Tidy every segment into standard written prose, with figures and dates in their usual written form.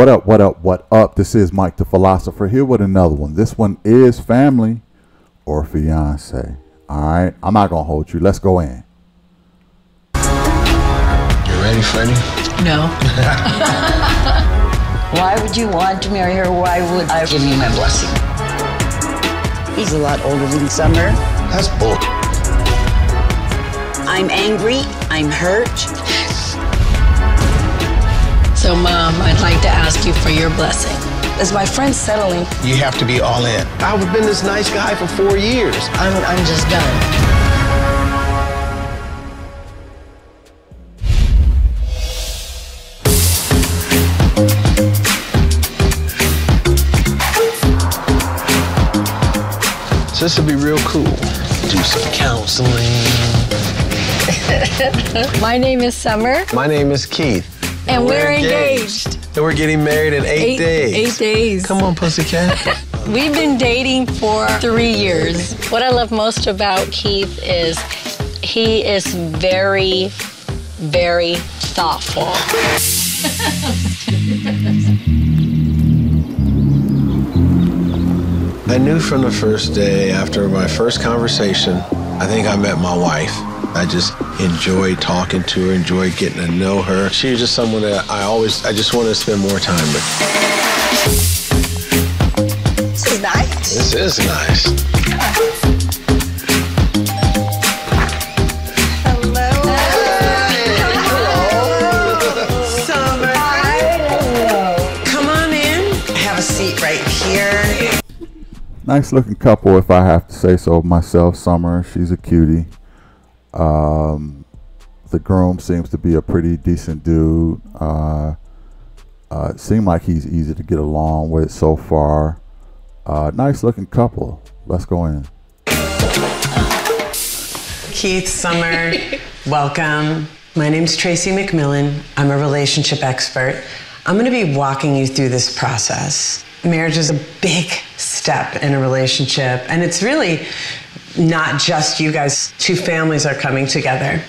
What up, what up, what up? This is Mike the Philosopher here with another one. This one is family or fiance. Alright, I'm not gonna hold you. Let's go in. You ready, Freddie? No. Why would you want to marry her? Why would I give you my blessing? He's a lot older than Summer. That's bull. I'm angry. I'm hurt. So, Mom, I'd like to ask you for your blessing. Is my friend settling? You have to be all in. I've been this nice guy for 4 years. I'm just done. So this would be real cool. Do some counseling. My name is Summer. My name is Keith. And we're engaged. And we're getting married in 8 days. 8 days. Come on, pussycat. We've been dating for 3 years. What I love most about Keith is he is very, very thoughtful. I knew from the first day after my first conversation, I think I met my wife. I just enjoyed talking to her, enjoyed getting to know her. She was just someone that I just wanted to spend more time with. This is nice. This is nice. Hello. Summer. Come on in. Have a seat right here. Nice looking couple, if I have to say so myself. Summer, she's a cutie. The groom seems to be a pretty decent dude. Seemed like he's easy to get along with so far. Nice looking couple. Let's go in. Keith, Summer, welcome. My name's Tracy McMillan. I'm a relationship expert. I'm going to be walking you through this process. Marriage is a big step in a relationship, and it's really not just you guys. Two families are coming together.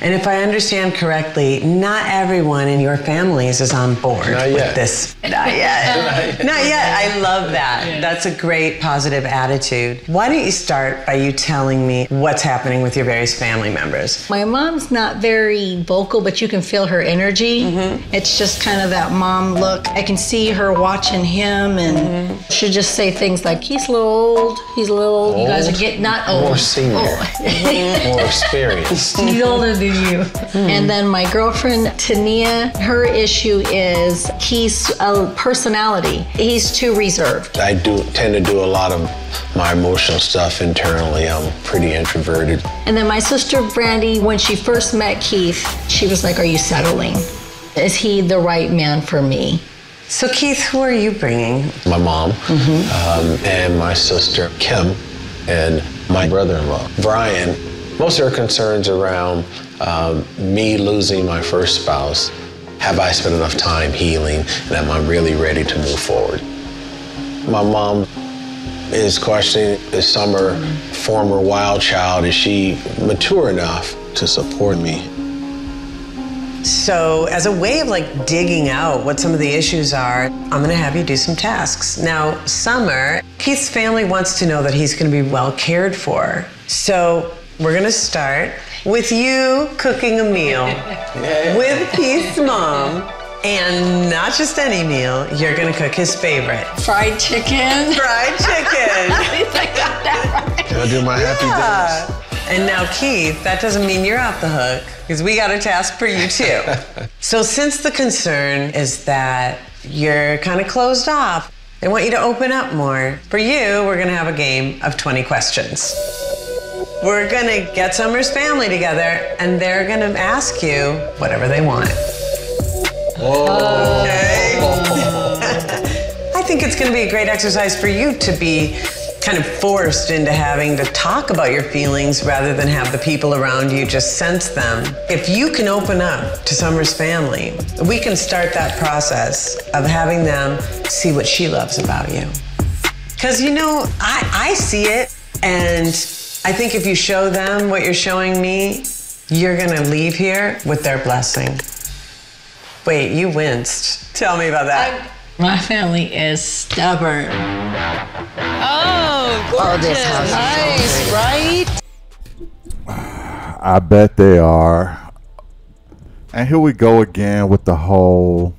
And if I understand correctly, not everyone in your families is on board with this. Not yet. Not yet. I love that. That's a great positive attitude. Why don't you start by you telling me what's happening with your various family members? My mom's not very vocal, but you can feel her energy. It's just kind of that mom look. I can see her watching him, and she'll just say things like, he's a little old, he's a little old. You guys are getting, not old. More senior. More experienced. He's older than you. And then my girlfriend, Tania, her issue is he's a personality. He's too reserved. I tend to do a lot of my emotional stuff internally. I'm pretty introverted. And then my sister, Brandy, when she first met Keith, she was like, are you settling? Is he the right man for me? So Keith, who are you bringing? My mom and my sister, Kim, and my brother-in-law, Brian. Most of her concerns around me losing my first spouse. Have I spent enough time healing, and am I really ready to move forward? My mom is questioning, is Summer, former wild child, is she mature enough to support me? So as a way of like digging out what some of the issues are, I'm gonna have you do some tasks. Now, Summer, Keith's family wants to know that he's gonna be well cared for. So we're gonna start with you cooking a meal with Keith's mom, and not just any meal, you're gonna cook his favorite. Fried chicken. Fried chicken. I got that right. Can I do my happy dance? And now, Keith, that doesn't mean you're off the hook, because we got a task for you too. So since the concern is that you're kind of closed off, they want you to open up more. For you, we're gonna have a game of 20 questions. We're gonna get Summer's family together, and they're gonna ask you whatever they want. Okay. I think it's gonna be a great exercise for you to be kind of forced into having to talk about your feelings rather than have the people around you just sense them. If you can open up to Summer's family, we can start that process of having them see what she loves about you. Because, you know, I see it, and I think if you show them what you're showing me, you're gonna leave here with their blessing. Wait, you winced. Tell me about that. My family is stubborn. Oh, gorgeous. Oh, this house is nice, right? I bet they are. And here we go again with the whole,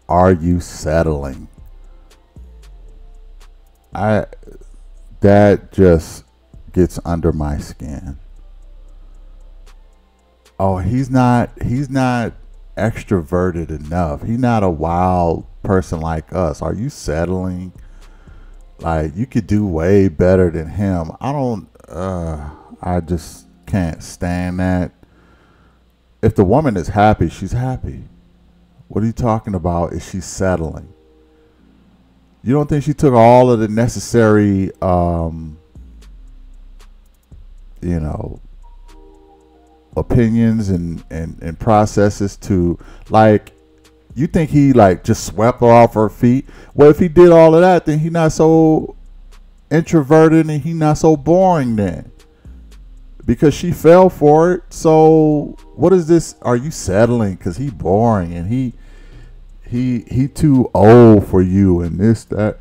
are you settling? That just gets under my skin. Oh, he's not extroverted enough. He's not a wild person like us. Are you settling? Like, you could do way better than him. I just can't stand that. If the woman is happy, she's happy. What are you talking about? Is she settling? You don't think she took all of the necessary, opinions and processes to, like, you think he like just swept her off her feet? Well, if he did all of that, then he not so introverted and he not so boring then, because she fell for it. So what is this? Are you settling because he boring and he too old for you and this that?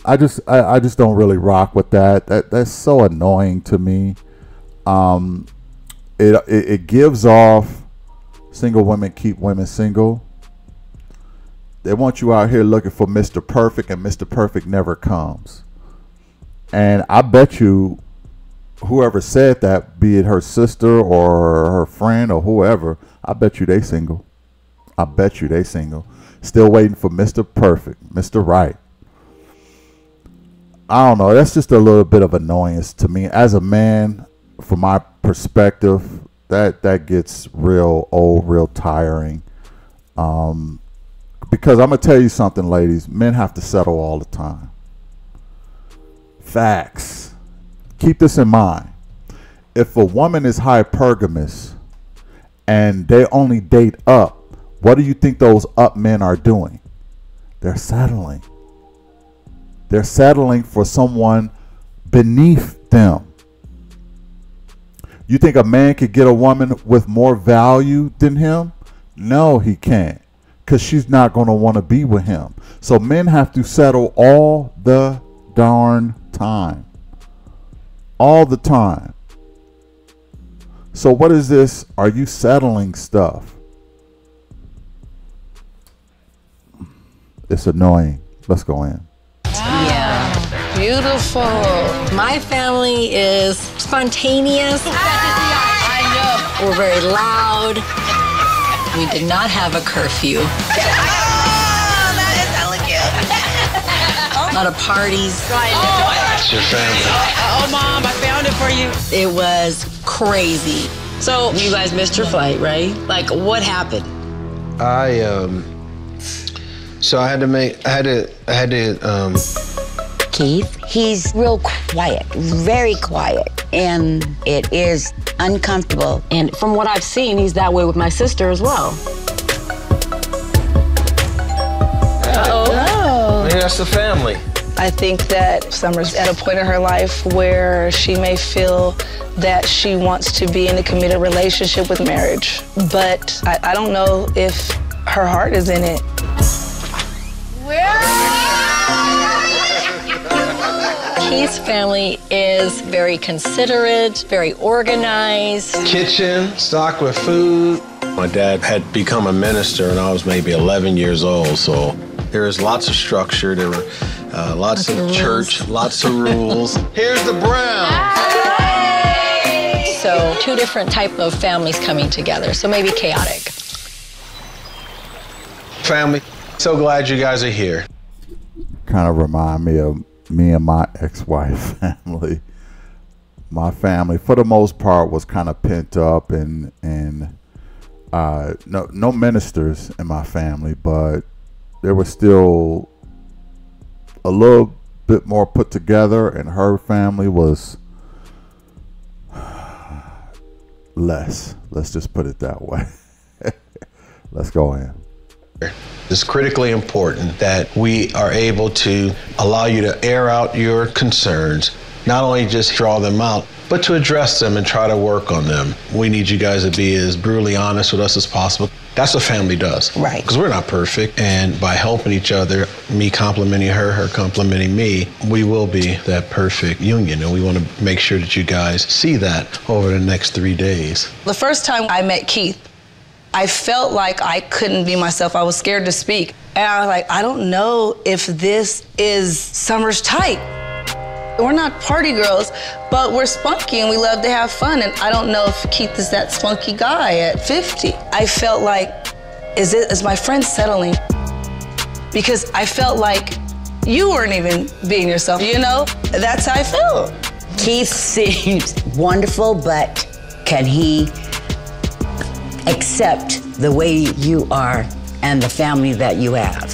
I just don't really rock with that. That's so annoying to me. It gives off single women keep women single. They want you out here looking for Mr. Perfect, and Mr. Perfect never comes. And I bet you whoever said that, be it her sister or her friend or whoever, I bet you they single. I bet you they single. Still waiting for Mr. Perfect, Mr. Right. I don't know. That's just a little bit of annoyance to me. As a man, from my perspective, that gets real old, real tiring. Because I'm going to tell you something, ladies. Men have to settle all the time. Facts. Keep this in mind. If a woman is hypergamous and they only date up, what do you think those up men are doing? They're settling. They're settling for someone beneath them. You think a man could get a woman with more value than him? No, he can't, because she's not going to want to be with him. So men have to settle all the darn time. All the time. So what is this? Are you settling stuff? It's annoying. Let's go in. Yeah. Beautiful. My family is spontaneous. I know. We're very loud. We did not have a curfew. Oh, that is elegant. A lot of parties. That's your family. Oh, Mom, I found it for you. It was crazy. So you guys missed your flight, right? Like, what happened? So I had to Keith, he's real quiet, very quiet, and it is uncomfortable. And from what I've seen, he's that way with my sister as well. Maybe that's the family. I think that Summer's at a point in her life where she may feel that she wants to be in a committed relationship with marriage. But I don't know if her heart is in it. Keith's family is very considerate, very organized. Kitchen, stocked with food. My dad had become a minister and I was maybe 11 years old, so there was lots of structure. There were lots of church, lots of rules. Here's the Brown. So 2 different type of families coming together, so maybe chaotic. Family, so glad you guys are here. Kind of remind me of me and my ex-wife family. My family, for the most part, was kind of pent up, and no ministers in my family, but there was still a little bit more put together, and her family was less. Let's just put it that way. Let's go in. It's critically important that we are able to allow you to air out your concerns, not only just draw them out, but to address them and try to work on them. We need you guys to be as brutally honest with us as possible. That's what family does. Right. Because we're not perfect. And by helping each other, me complimenting her, her complimenting me, we will be that perfect union. And we want to make sure that you guys see that over the next 3 days. The first time I met Keith, I felt like I couldn't be myself. I was scared to speak. And I was like, I don't know if this is Summer's type. We're not party girls, but we're spunky and we love to have fun. And I don't know if Keith is that spunky guy at 50. I felt like, is my friend settling? Because I felt like you weren't even being yourself, you know? That's how I felt. Keith seems wonderful, but can he accept the way you are and the family that you have?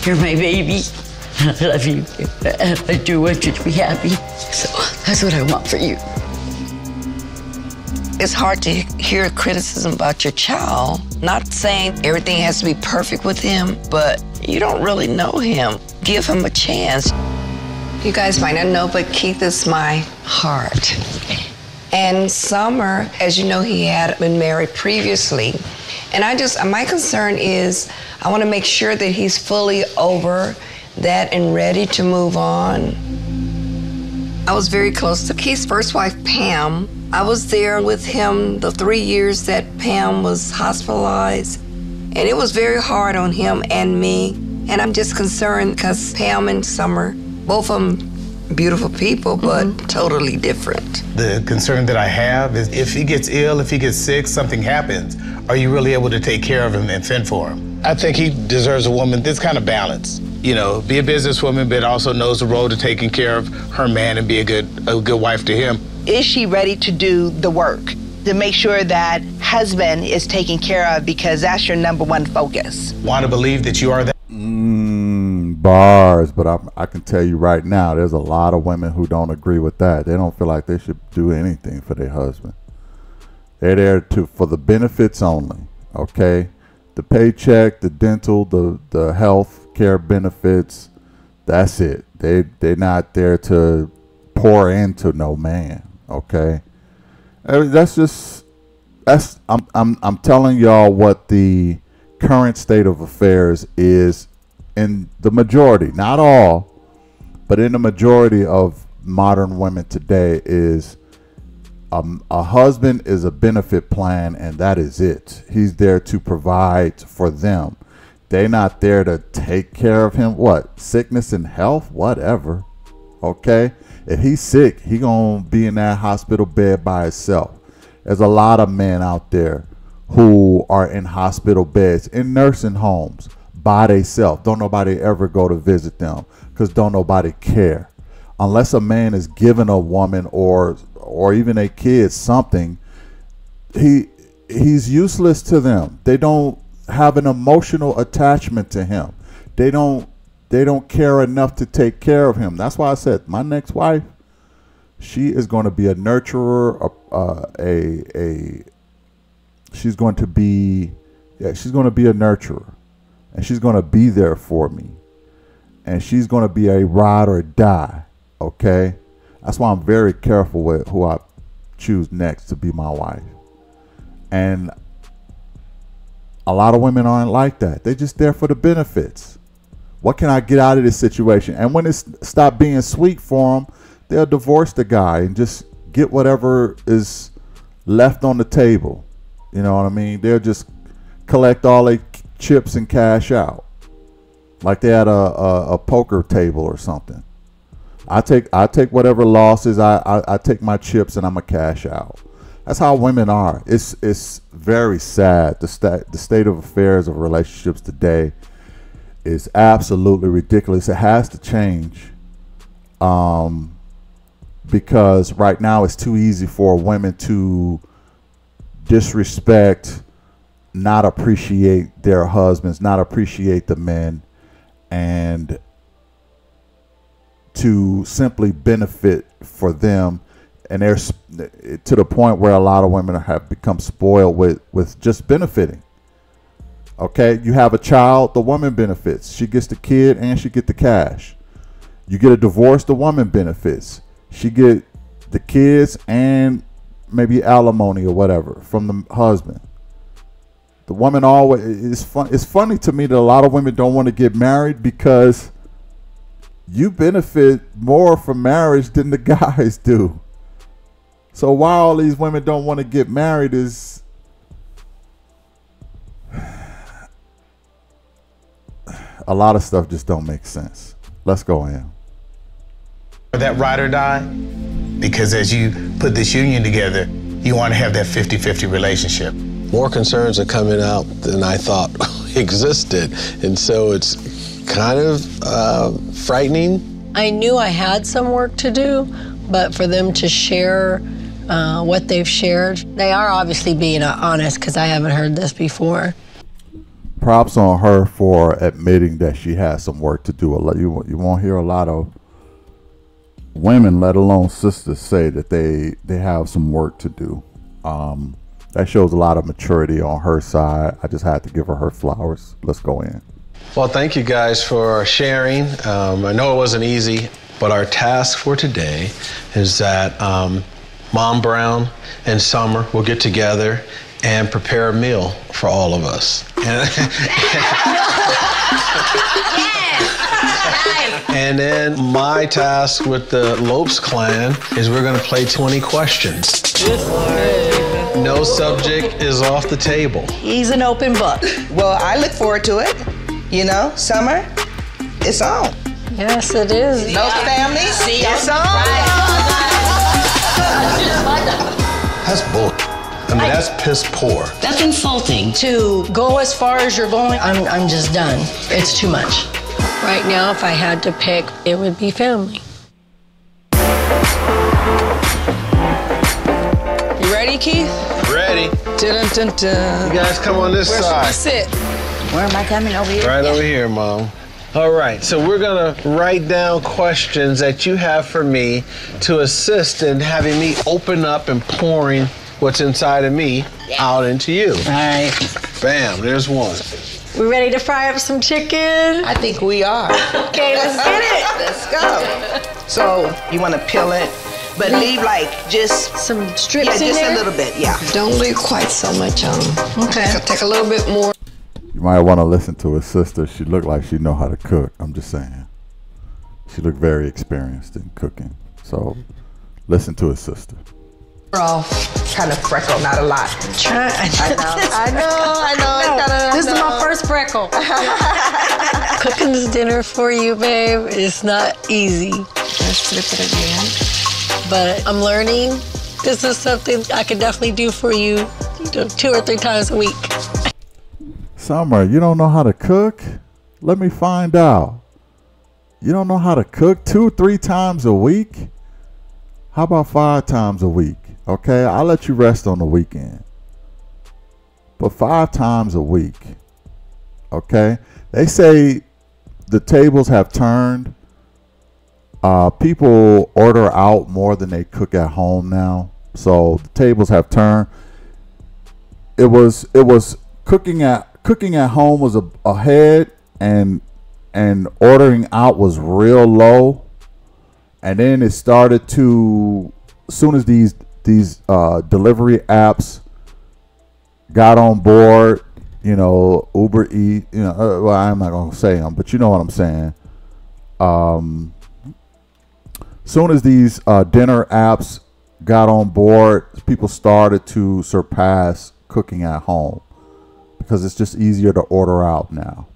You're my baby. I love you. I do want you to be happy. So that's what I want for you. It's hard to hear criticism about your child. Not saying everything has to be perfect with him, but you don't really know him. Give him a chance. You guys might not know, but Keith is my heart. And Summer, as you know, he had been married previously. And my concern is I want to make sure that he's fully over that and ready to move on. I was very close to Keith's first wife, Pam. I was there with him the 3 years that Pam was hospitalized. And it was very hard on him and me. And I'm just concerned because Pam and Summer, both of them beautiful people, but totally different. The concern that I have is if he gets ill, if he gets sick, something happens, are you really able to take care of him and fend for him? I think he deserves a woman that's kind of balanced. You know, be a businesswoman, but also knows the role of taking care of her man and be a good wife to him. Is she ready to do the work to make sure that husband is taken care of, because that's your number one focus? Want to believe that you are that? Bars, but I can tell you right now, there's a lot of women who don't agree with that. They don't feel like they should do anything for their husband. They're there for the benefits only, okay? The paycheck, the dental, the health care benefits, that's it. They're not there to pour into no man, okay? I'm telling y'all what the current state of affairs is in the majority, not all, but in the majority of modern women today is a husband is a benefit plan, and that is it. He's there to provide for them. They're not there to take care of him. What? Sickness and health? Whatever. Okay? If he's sick, he gonna be in that hospital bed by himself. There's a lot of men out there who are in hospital beds, in nursing homes, by themselves. Don't nobody ever go to visit them because don't nobody care. Unless a man is giving a woman or even a kid something, he's useless to them. They don't have an emotional attachment to him. They don't care enough to take care of him. That's why I said my next wife, she is going to be a nurturer, she's going to be a nurturer, and she's going to be there for me, and she's going to be a ride or die. Okay, that's why I'm very careful with who I choose next to be my wife. And a lot of women aren't like that. They're just there for the benefits. What can I get out of this situation? And when it's stopped being sweet for them, they'll divorce the guy and just get whatever is left on the table. You know what I mean? They'll just collect all their chips and cash out, like they had a poker table or something. I take whatever losses. I take my chips and I'm a cash out. That's how women are. It's very sad. The state of affairs of relationships today is absolutely ridiculous. It has to change, because right now it's too easy for women to disrespect, not appreciate their husbands, not appreciate the men, and to simply benefit for them. And there's to the point where a lot of women have become spoiled with just benefiting. Okay, you have a child, the woman benefits. She gets the kid and she get the cash. You get a divorce, the woman benefits. She get the kids and maybe alimony or whatever from the husband. The woman always, it's funny to me that a lot of women don't want to get married because you benefit more from marriage than the guys do. So why all these women don't want to get married is a lot of stuff just don't make sense. Let's go in. That ride or die, because as you put this union together, you want to have that 50-50 relationship. More concerns are coming out than I thought existed, and so it's kind of frightening. I knew I had some work to do, but for them to share what they've shared, they are obviously being honest, because I haven't heard this before. Props on her for admitting that she has some work to do. You won't hear a lot of women, let alone sisters, say that they have some work to do. That shows a lot of maturity on her side. I just had to give her flowers. Let's go in. Well, thank you guys for sharing. I know it wasn't easy, but our task for today is that Mom Brown and Summer will get together and prepare a meal for all of us. And then my task with the Lopes clan is we're gonna play 20 questions. No subject is off the table. He's an open book. Well, I look forward to it. You know, Summer, it's on. Yes, it is. No family, it's on. That's bull. I mean, that's piss poor. That's insulting. To go as far as you're going, I'm just done. It's too much. Right now, if I had to pick, it would be family. You ready, Keith? Ready. Dun, dun, dun. You guys come on this Where side. should we sit? Where am I coming? Over here? Right over here, Mom. All right, so we're gonna write down questions that you have for me to assist in having me open up and pouring what's inside of me out into you. All right. Bam, there's one. We ready to fry up some chicken? I think we are. Okay, let's get it. Let's go. So you want to peel it, but leave like just some strips in just there? a little bit, yeah. Don't leave quite so much on. Okay. Take a little bit more. You might want to listen to his sister. She looked like she know how to cook. I'm just saying. She looked very experienced in cooking. So listen to his sister. We're all kind of freckle, not a lot. I know. This is my first freckle. Cooking this dinner for you, babe, is not easy. Let's flip it again. But I'm learning. This is something I can definitely do for you 2 or 3 times a week. Summer, you don't know how to cook? Let me find out. You don't know how to cook 2-3 times a week? How about 5 times a week? Okay, I'll let you rest on the weekend. But 5 times a week. Okay? They say the tables have turned. People order out more than they cook at home now. So the tables have turned. It was cooking at home was ahead, and ordering out was real low. And then it started to, as soon as these delivery apps got on board, you know, Uber Eats, you know, well, I'm not gonna say them, but you know what I'm saying. Soon as these dinner apps got on board, people started to surpass cooking at home because it's just easier to order out now.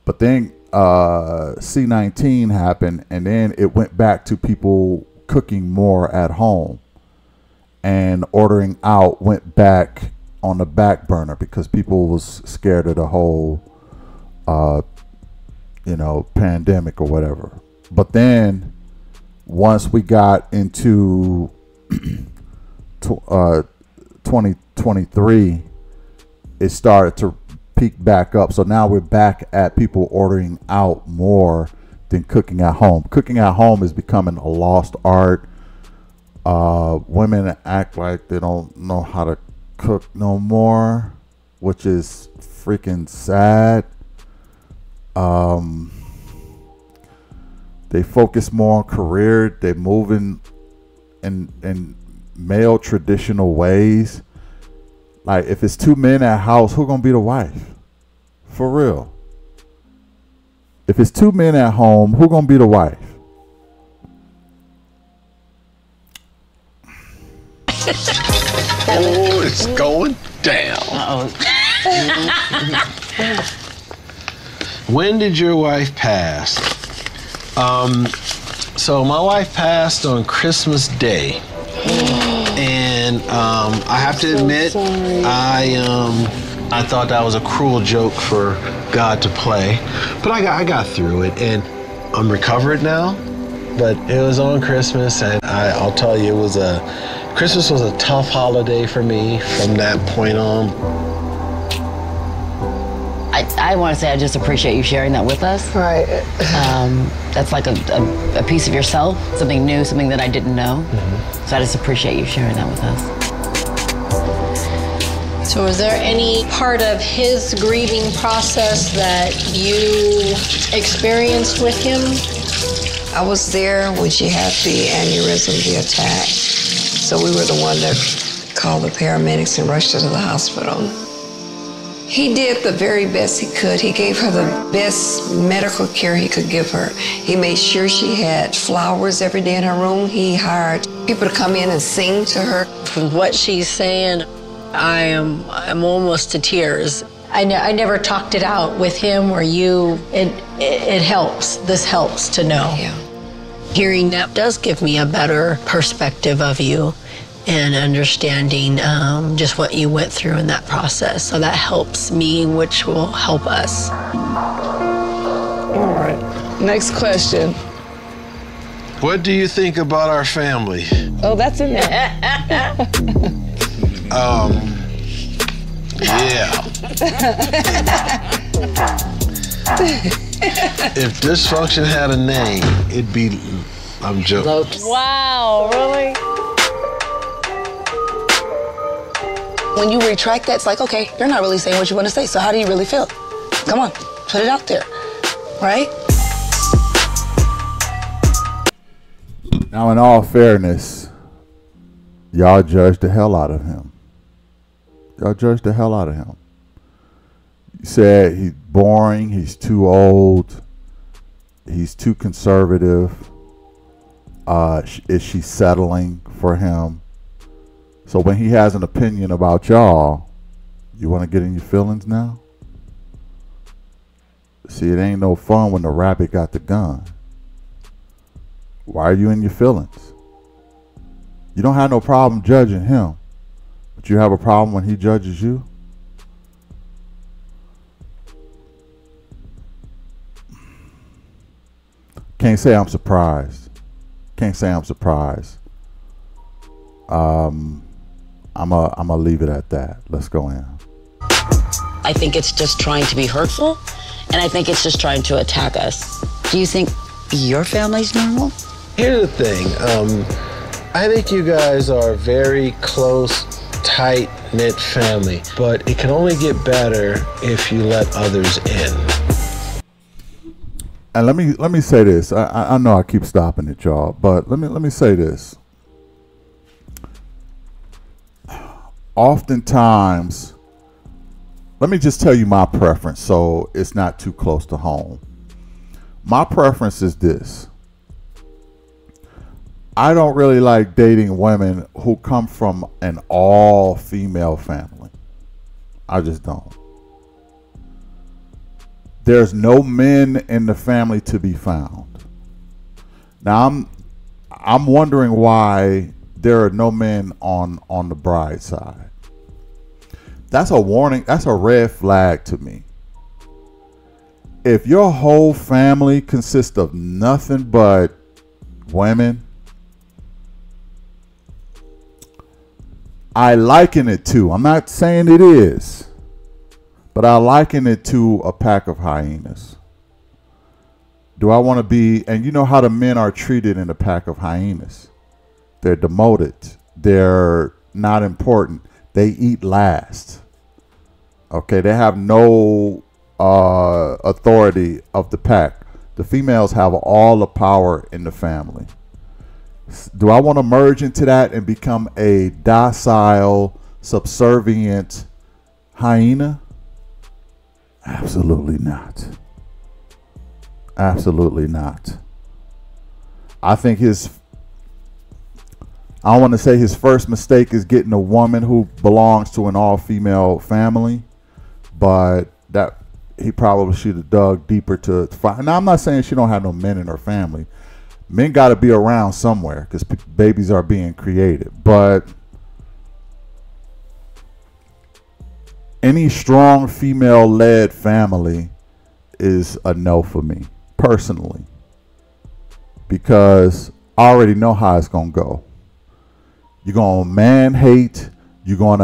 But then C-19 happened, and then it went back to people cooking more at home, and ordering out went back on the back burner because people was scared of the whole pandemic or whatever. But then once we got into 2023, it started to peak back up. So now we're back at people ordering out more than cooking at home. Cooking at home is becoming a lost art. Women act like they don't know how to cook no more, which is freaking sad. They focus more on career. They're moving and male traditional ways. Like, if it's two men at house, who gonna be the wife? For real. If it's two men at home, who gonna be the wife? Oh, it's going down. When did your wife pass? So my wife passed on Christmas Day. And I have to admit, I thought that was a cruel joke for God to play. But I got through it, and I'm recovered now. But it was on Christmas, and I'll tell you, Christmas was a tough holiday for me from that point on. I want to say I just appreciate you sharing that with us. Right. That's like a piece of yourself, something new, something that I didn't know. Mm-hmm. So I just appreciate you sharing that with us. So was there any part of his grieving process that you experienced with him? I was there when she had the aneurysm, the attack. So we were the one that called the paramedics and rushed her to the hospital. He did the very best he could. He gave her the best medical care he could give her. He made sure she had flowers every day in her room. He hired people to come in and sing to her. From what she's saying, I'm almost to tears. I never talked it out with him or you. It helps. This helps to know. Yeah. Hearing that does give me a better perspective of you and understanding just what you went through in that process. So that helps me, which will help us. All right. Next question. What do you think about our family? Oh, that's in there. Yeah. If dysfunction had a name, it'd be, I'm joking. Wow, really? When you retract that, it's like, okay, you're not really saying what you want to say, so how do you really feel? Come on, put it out there, right? Now, in all fairness, y'all judged the hell out of him. Y'all judged the hell out of him. You said he's boring, he's too old, he's too conservative. Is she settling for him? So when he has an opinion about y'all, you want to get in your feelings now? See, it ain't no fun when the rabbit got the gun. Why are you in your feelings? You don't have no problem judging him, but you have a problem when he judges you? Can't say I'm surprised. Can't say I'm surprised. I'm gonna leave it at that. Let's go in. I think it's just trying to be hurtful, and I think it's just trying to attack us. Do you think your family's normal? Here's the thing. I think you guys are a very close, tight-knit family, but it can only get better if you let others in. And let me say this. I know I keep stopping at y'all, but let me say this. Oftentimes, let me just tell you my preference so it's not too close to home. My preference is this. I don't really like dating women who come from an all-female family. I just don't. There's no men in the family to be found. Now I'm wondering why there are no men on the bride side. That's a warning. That's a red flag to me. If your whole family consists of nothing but women, I liken it to, I'm not saying it is, but I liken it to a pack of hyenas. Do I want to be, and you know how the men are treated in a pack of hyenas. They're demoted. They're not important. They eat last. Okay, they have no authority of the pack. The females have all the power in the family. Do I want to merge into that and become a docile, subservient hyena? Absolutely not. Absolutely not. I think I want to say his first mistake is getting a woman who belongs to an all-female family, but that he probably should have dug deeper to find. Now, I'm not saying she don't have no men in her family. Men got to be around somewhere because babies are being created. But any strong female-led family is a no for me, personally. Because I already know how it's going to go. You're going to man-hate. You're going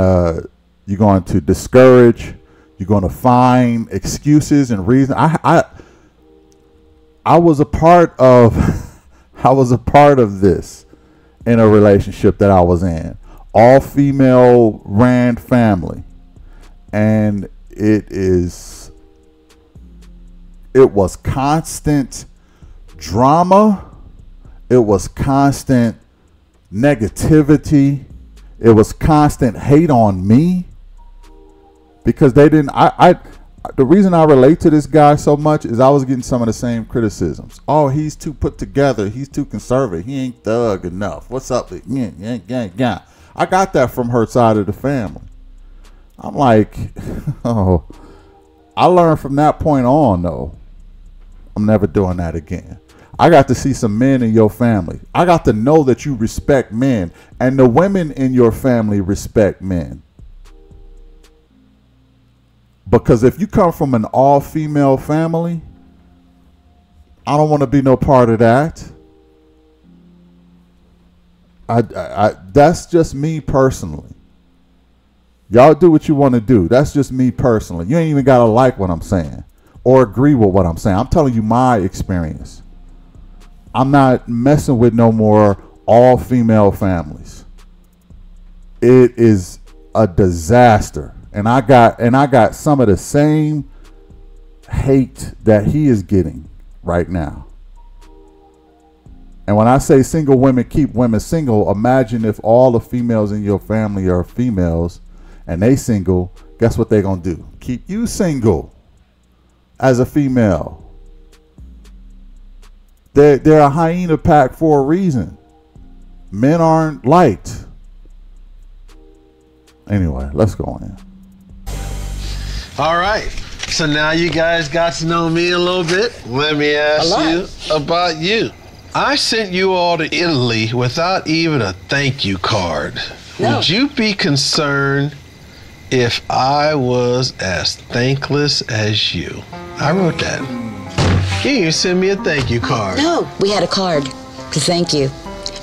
to discourage. You're going to find excuses and reasons. I was a part of... I was a part of this in a relationship that I was in. All female ran family. And it was constant drama. It was constant negativity. It was constant hate on me. Because they didn't the reason I relate to this guy so much is I was getting some of the same criticisms. Oh, he's too put together. He's too conservative. He ain't thug enough. What's up? Yeah. I got that from her side of the family. I'm like, oh, I learned from that point on, though. I'm never doing that again. I got to see some men in your family. I got to know that you respect men, and the women in your family respect men. Because if you come from an all-female family, I don't want to be no part of that. That's just me personally. Y'all do what you want to do. That's just me personally. You ain't even got to like what I'm saying or agree with what I'm saying. I'm telling you my experience. I'm not messing with no more all-female families. It is a disaster. And I got some of the same hate that he is getting right now. And when I say single women keep women single, imagine if all the females in your family are females and they single, guess what they're going to do? Keep you single as a female. They're a hyena pack for a reason. Men aren't liked. Anyway, let's go in. All right, so now you guys got to know me a little bit. Let me ask you about you. I sent you all to Italy without even a thank you card. No. Would you be concerned if I was as thankless as you? I wrote that. You didn't even send me a thank you card. No, we had a card to thank you.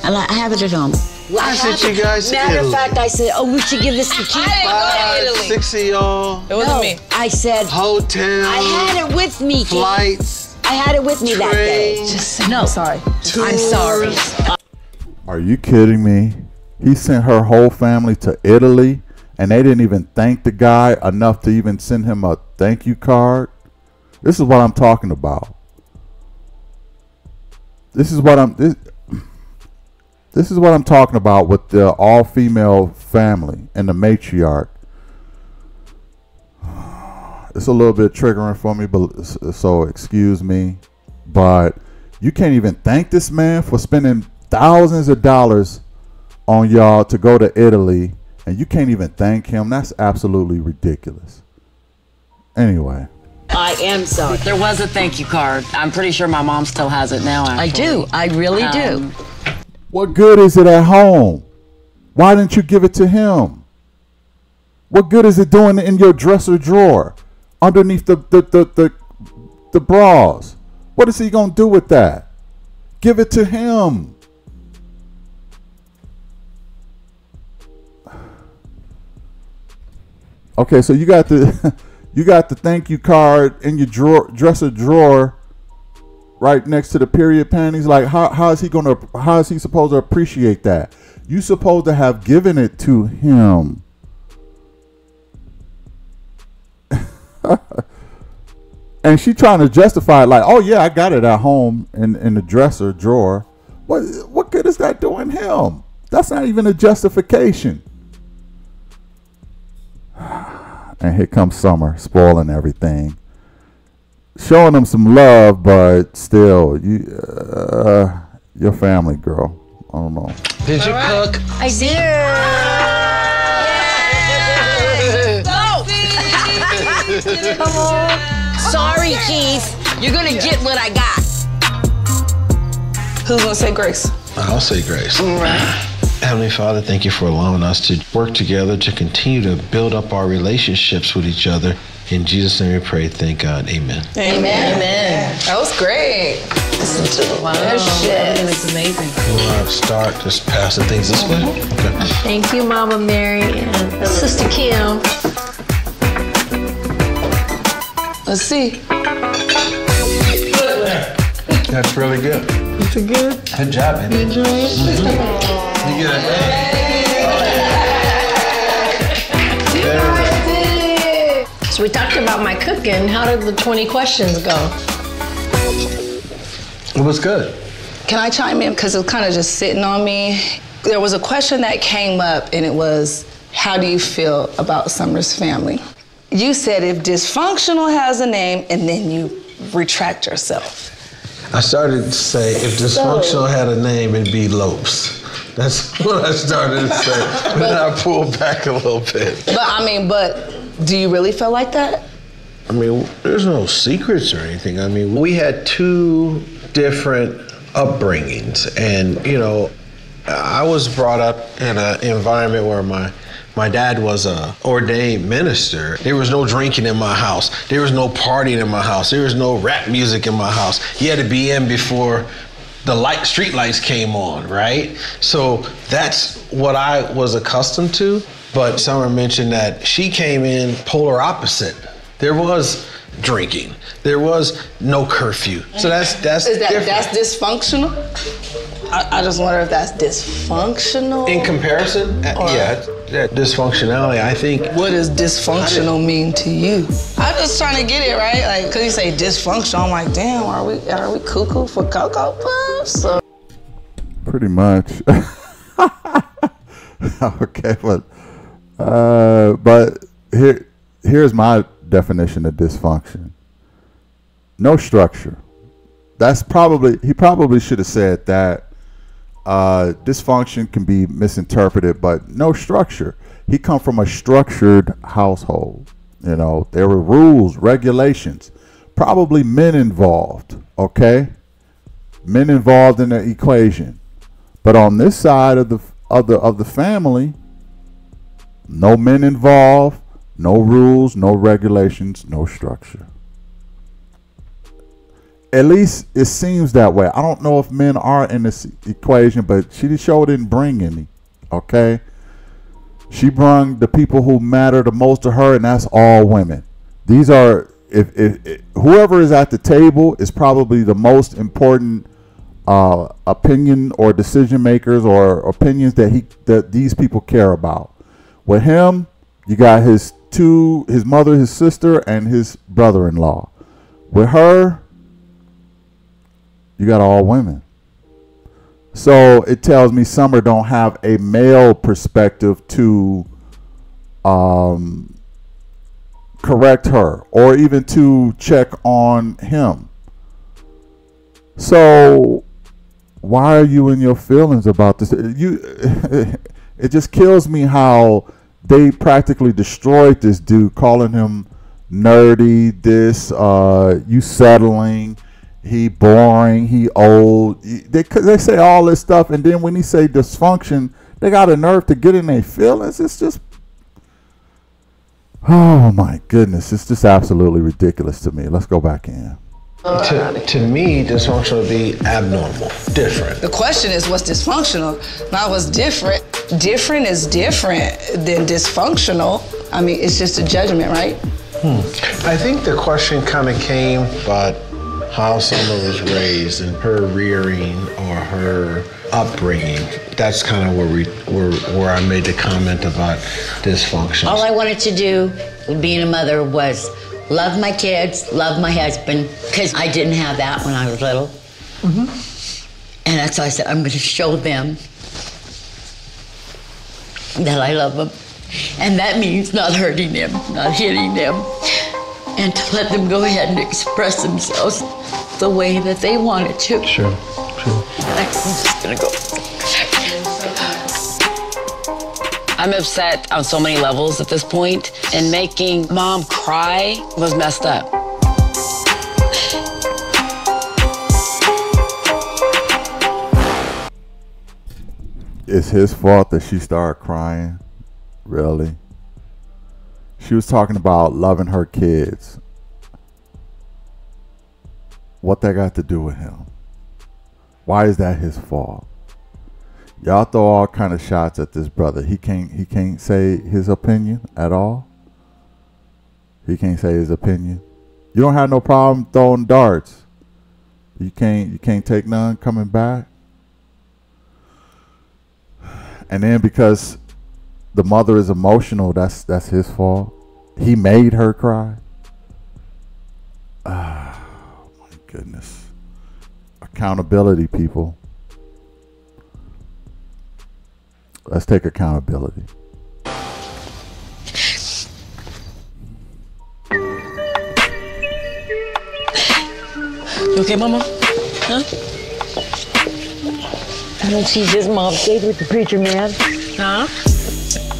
And I have it at home. Well, I sent you guys to Matter Italy. of fact, I said, oh, we should give this to Keith. I didn't go to Italy. 6 of y'all. It wasn't me. I said, hotel. I had it with me, Keith. Flights. I had it with me that day. Just no. I'm sorry. I'm sorry. Are you kidding me? He sent her whole family to Italy and they didn't even thank the guy enough to even send him a thank you card. This is what I'm talking about. This is what I'm talking about with the all-female family and the matriarch. It's a little bit triggering for me, but so excuse me. But you can't even thank this man for spending thousands of dollars on y'all to go to Italy, and you can't even thank him. That's absolutely ridiculous. Anyway. I am sorry. There was a thank you card. I'm pretty sure my mom still has it now, actually. I do. I really do. What good is it at home? Why didn't you give it to him? What good is it doing in your dresser drawer underneath the bras? What is he going to do with that? Give it to him. Okay, so you got the thank you card in your dresser drawer right next to the period panties. Like how is he supposed to appreciate that? You supposed to have given it to him. And she trying to justify it like, oh yeah, I got it at home in the dresser drawer. What good is that doing him? That's not even a justification. And here comes Summer, spoiling everything, showing him some love, but still, your family, girl. I don't know. Did you cook? I did. Come on. Sorry, Keith. You're gonna get what I got. Who's gonna say grace? I'll say grace. Right. Heavenly Father, thank you for allowing us to work together to continue to build up our relationships with each other. In Jesus' name we pray. Thank God. Amen. Amen. Amen. That was great. Listen to the That was amazing. You want to start just passing things this way? Okay. Thank you, Mama Mary and Sister Kim. Let's see. That's really good. It's a good. Good job, man. Enjoy it. You get it. So we talked about my cooking. How did the 20 questions go? It was good. Can I chime in? Because it was kind of just sitting on me. There was a question that came up, and it was, how do you feel about Summer's family? You said if dysfunctional has a name, and then you retract yourself. I started to say if dysfunctional had a name, it'd be Lopes. That's what I started to say. Then I pulled back a little bit. But do you really feel like that? I mean, there's no secrets or anything. I mean, we had two different upbringings, and I was brought up in an environment where my dad was a ordained minister. There was no drinking in my house. There was no partying in my house. There was no rap music in my house. You had to be in before the street lights came on, right? So that's what I was accustomed to. But Summer mentioned that she came in polar opposite. There was drinking. There was no curfew. So that's different. That's dysfunctional? I just wonder if that's dysfunctional. In comparison, yeah, dysfunctionality, I think. What does dysfunctional mean to you? I'm just trying to get it right. Like, cause you say dysfunctional, I'm like, damn, are we cuckoo for Cocoa Puffs? So. Pretty much. Okay, but here's my definition of dysfunction. No structure. He probably should have said that. Dysfunction can be misinterpreted, but no structure. He come from a structured household. There were rules, regulations, probably men involved. Okay, men involved in the equation. But on this side of the family, no men involved, no rules, no regulations, no structure. At least it seems that way. I don't know if men are in this equation, but she sure didn't bring any. Okay, she brought the people who matter the most to her, and that's all women. These are if whoever is at the table is probably the most important opinion or decision makers or opinions that these people care about. With him, you got his mother, his sister, and his brother-in-law. With her, you got all women. So it tells me Summer don't have a male perspective to correct her or even to check on him. So why are you in your feelings about this? It just kills me how they practically destroyed this dude, calling him nerdy, you settling, he boring, he old. They say all this stuff, and then when he say dysfunction, they got a nerve to get in their feelings. It's just, oh my goodness, it's just absolutely ridiculous to me. Let's go back in. To me, dysfunctional would be abnormal, different. The question is what's dysfunctional, not what's different. Different is different than dysfunctional. I mean, it's just a judgment, right? I think the question kind of came about how Summer was raised and her rearing or her upbringing. That's kind of where I made the comment about dysfunction. All I wanted to do, being a mother, was love my kids, love my husband, because I didn't have that when I was little. Mm-hmm. And that's why I said, I'm going to show them that I love them. And that means not hurting them, not hitting them, and to let them go ahead and express themselves the way that they wanted to. Sure. I'm just going to go. I'm upset on so many levels at this point, and making Mom cry was messed up. It's his fault that she started crying? Really? She was talking about loving her kids. What that got to do with him? Why is that his fault? Y'all throw all kind of shots at this brother. He can't say his opinion at all. He can't say his opinion. You don't have no problem throwing darts. You can't take none coming back. And then because the mother is emotional, that's his fault. He made her cry. Ah, my goodness. Accountability, people. Let's take accountability. You okay, Mama? Huh? I don't see his mom stayed with the preacher, man. Huh?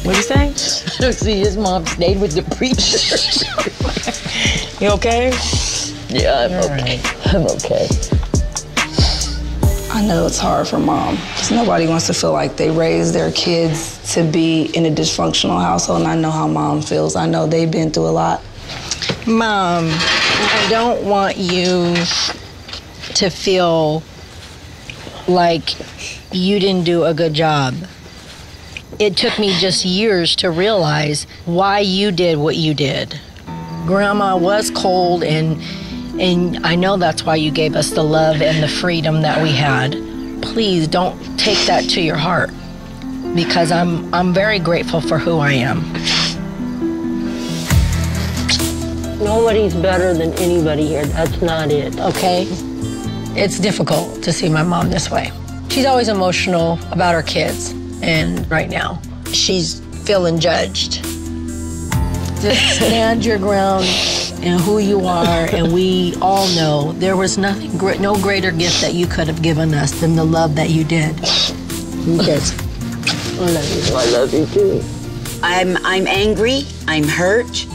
What'd you say? I don't see his mom stayed with the preacher. You okay? Yeah, I'm okay. I'm okay. I know it's hard for Mom, because nobody wants to feel like they raised their kids to be in a dysfunctional household, and I know how Mom feels. I know they've been through a lot. Mom, I don't want you to feel like you didn't do a good job. It took me just years to realize why you did what you did. Grandma was cold, and I know that's why you gave us the love and the freedom that we had. Please don't take that to your heart, because I'm very grateful for who I am. Nobody's better than anybody here. That's not it. Okay? It's difficult to see my mom this way. She's always emotional about her kids, and right now, she's feeling judged. Just stand your ground and who you are, and we all know there was no greater gift that you could have given us than the love that you did. Yes. I love you. I love you too. I'm angry. I'm hurt.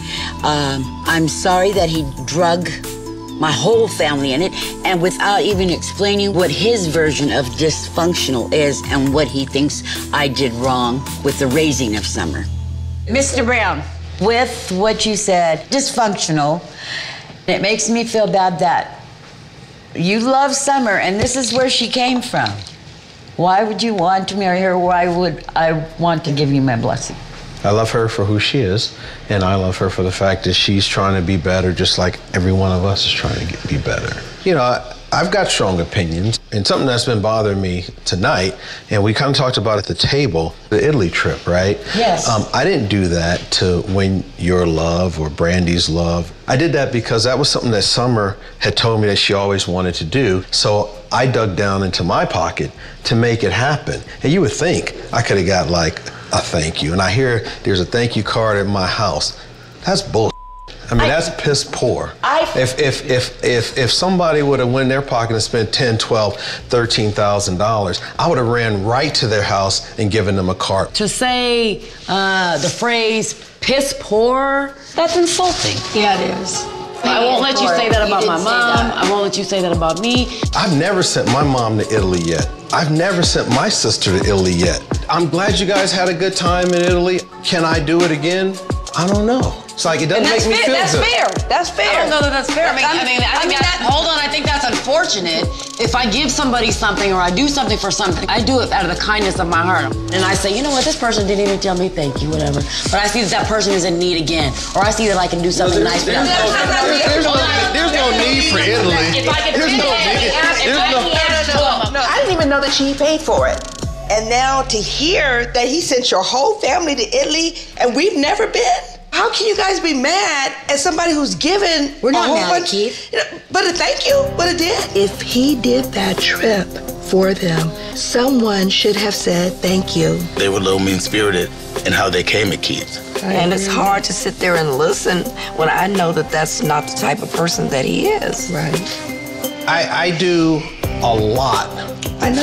I'm sorry that he drug my whole family in it, and without even explaining what his version of dysfunctional is and what he thinks I did wrong with the raising of Summer. Mr. Brown, with what you said, dysfunctional, it makes me feel bad that you love Summer and this is where she came from. Why would you want to marry her? Why would I want to give you my blessing? I love her for who she is, and I love her for the fact that she's trying to be better, just like every one of us is trying to be better. You know, I've got strong opinions, and something that's been bothering me tonight, and we kind of talked about at the table, the Italy trip, right? Yes. I didn't do that to win your love or Brandy's love. I did that because that was something that Summer had told me that she always wanted to do, so I dug down into my pocket to make it happen. And you would think I could have got like a thank you, and I hear there's a thank you card at my house. That's bull. I mean, that's piss poor. If somebody would have went in their pocket and spent $10,000, $12,000, $13,000, I would have ran right to their house and given them a card. To say the phrase piss poor, that's insulting. Yeah, it is. I won't let you say that about my mom. I won't let you say that about me. I've never sent my mom to Italy yet. I've never sent my sister to Italy yet. I'm glad you guys had a good time in Italy. Can I do it again? I don't know. It's like, it doesn't make me feel that's good. That's fair. I don't know that that's fair. I think hold on, I think that's unfortunate. If I give somebody something or I do something for something, I do it out of the kindness of my heart. And I say, you know what, this person didn't even tell me thank you, whatever. But I see that person is in need again. Or I see that I can do something nice for them. There's no need for Italy. There's no need. No, I didn't even know that she paid for it. And now to hear that he sent your whole family to Italy and we've never been? How can you guys be mad at somebody who's given We're not a whole mad, bunch, Keith. But a thank you, but a did. If he did that trip for them. Someone should have said thank you. They were a little mean-spirited in how they came at Keith. And it's hard to sit there and listen when I know that that's not the type of person that he is. Right. I do a lot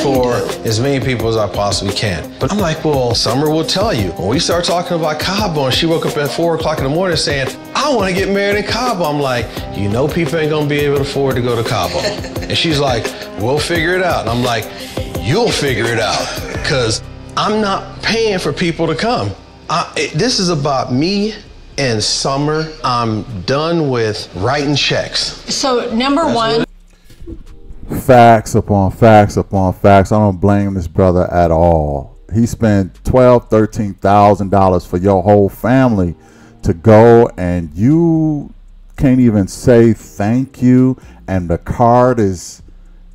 for as many people as I possibly can. But I'm like, well, Summer will tell you. When we start talking about Cabo and she woke up at 4 o'clock in the morning saying, I want to get married in Cabo. I'm like, you know people ain't going to be able to afford to go to Cabo. And she's like, we'll figure it out. And I'm like, you'll figure it out. Because I'm not paying for people to come. This is about me and Summer. I'm done with writing checks. So number one. Facts upon facts upon facts. I don't blame this brother at all. He spent $12,000, $13,000 for your whole family to go, and you can't even say thank you. And the card is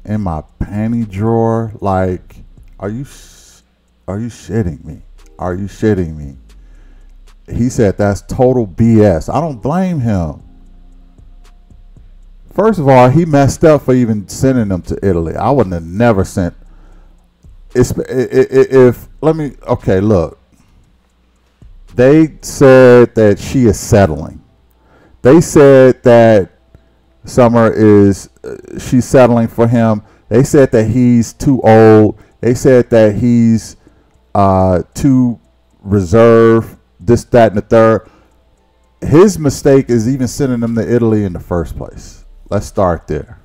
in my panty drawer. Like, are you shitting me? Are you shitting me? He said that's total BS. I don't blame him. First of all, he messed up for even sending them to Italy. I wouldn't have never sent. Okay, look. They said that she is settling. They said that Summer she's settling for him. They said that he's too old. They said that he's too reserved, this, that, and the third. His mistake is even sending them to Italy in the first place. Let's start there.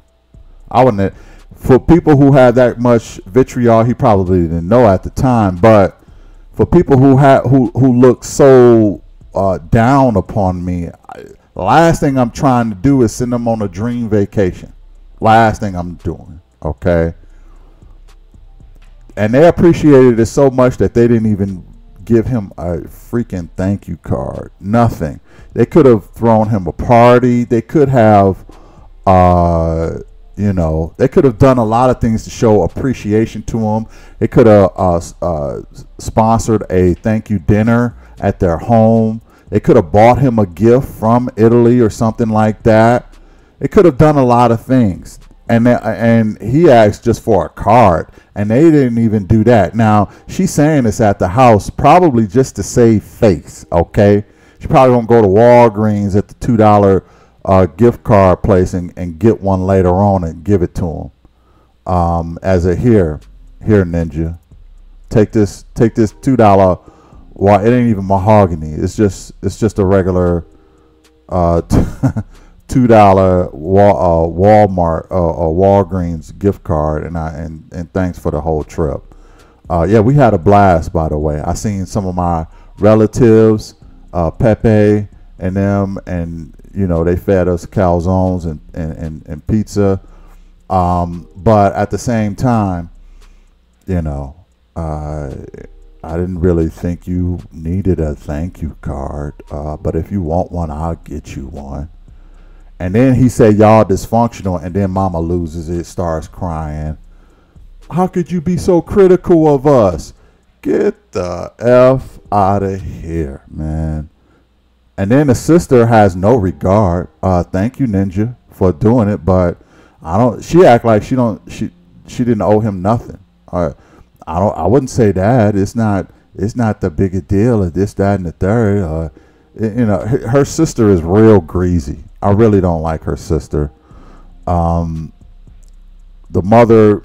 I wouldn't. For people who have that much vitriol, he probably didn't know at the time. But for people who look so down upon me, the last thing I'm trying to do is send them on a dream vacation. Last thing I'm doing. Okay. And they appreciated it so much that they didn't even give him a freaking thank you card. Nothing. They could have thrown him a party. They could have. They could have done a lot of things to show appreciation to him. They could have sponsored a thank you dinner at their home. They could have bought him a gift from Italy or something like that. They could have done a lot of things. And he asked just for a card, and they didn't even do that. Now, she's saying this at the house probably just to save face, okay? She probably won't go to Walgreens at the $2 gift card place and get one later on and give it to him as a here Ninja, take this $2. Well, it ain't even mahogany. It's just a regular $2 Walmart or Walgreens gift card, and thanks for the whole trip. Yeah, we had a blast, by the way. I seen some of my relatives, Pepe and them, and they fed us calzones and pizza. But at the same time, I didn't really think you needed a thank you card. But if you want one, I'll get you one. And then he said, y'all dysfunctional. And then mama loses it, starts crying. How could you be so critical of us? Get the F out of here, man. And then the sister has no regard. Thank you, Ninja, for doing it, but she act like she didn't owe him nothing. I wouldn't say that. It's not the big a deal of this, that, and the third. Her sister is real greasy. I really don't like her sister. The mother.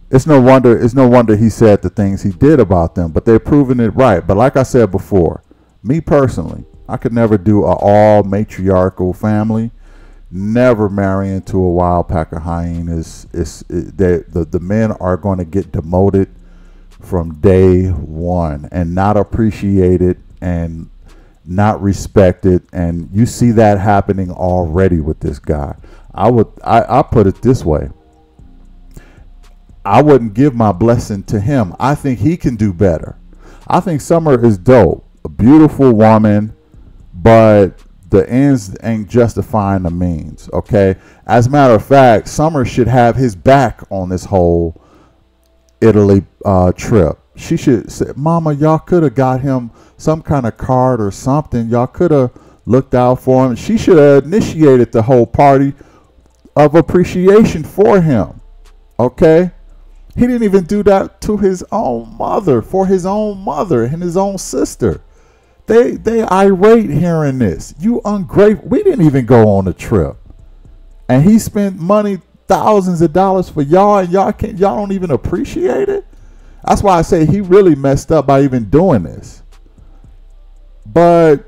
It's no wonder he said the things he did about them, but they're proving it right. But like I said before, me personally, I could never do an all matriarchal family. Never marry into a wild pack of hyenas. The men are going to get demoted from day one and not appreciated and not respected. And you see that happening already with this guy. I put it this way. I wouldn't give my blessing to him. I think he can do better. I think Summer is dope. A beautiful woman, but the ends ain't justifying the means, okay? As a matter of fact, Summer should have his back on this whole Italy trip. She should say, Mama, y'all could have got him some kind of card or something. Y'all could have looked out for him. She should have initiated the whole party of appreciation for him. Okay? He didn't even do that to his own mother, for his own mother and his own sister. They irate hearing this. You ungrateful. We didn't even go on a trip. And he spent money, thousands of dollars for y'all, and y'all don't even appreciate it. That's why I say he really messed up by even doing this. But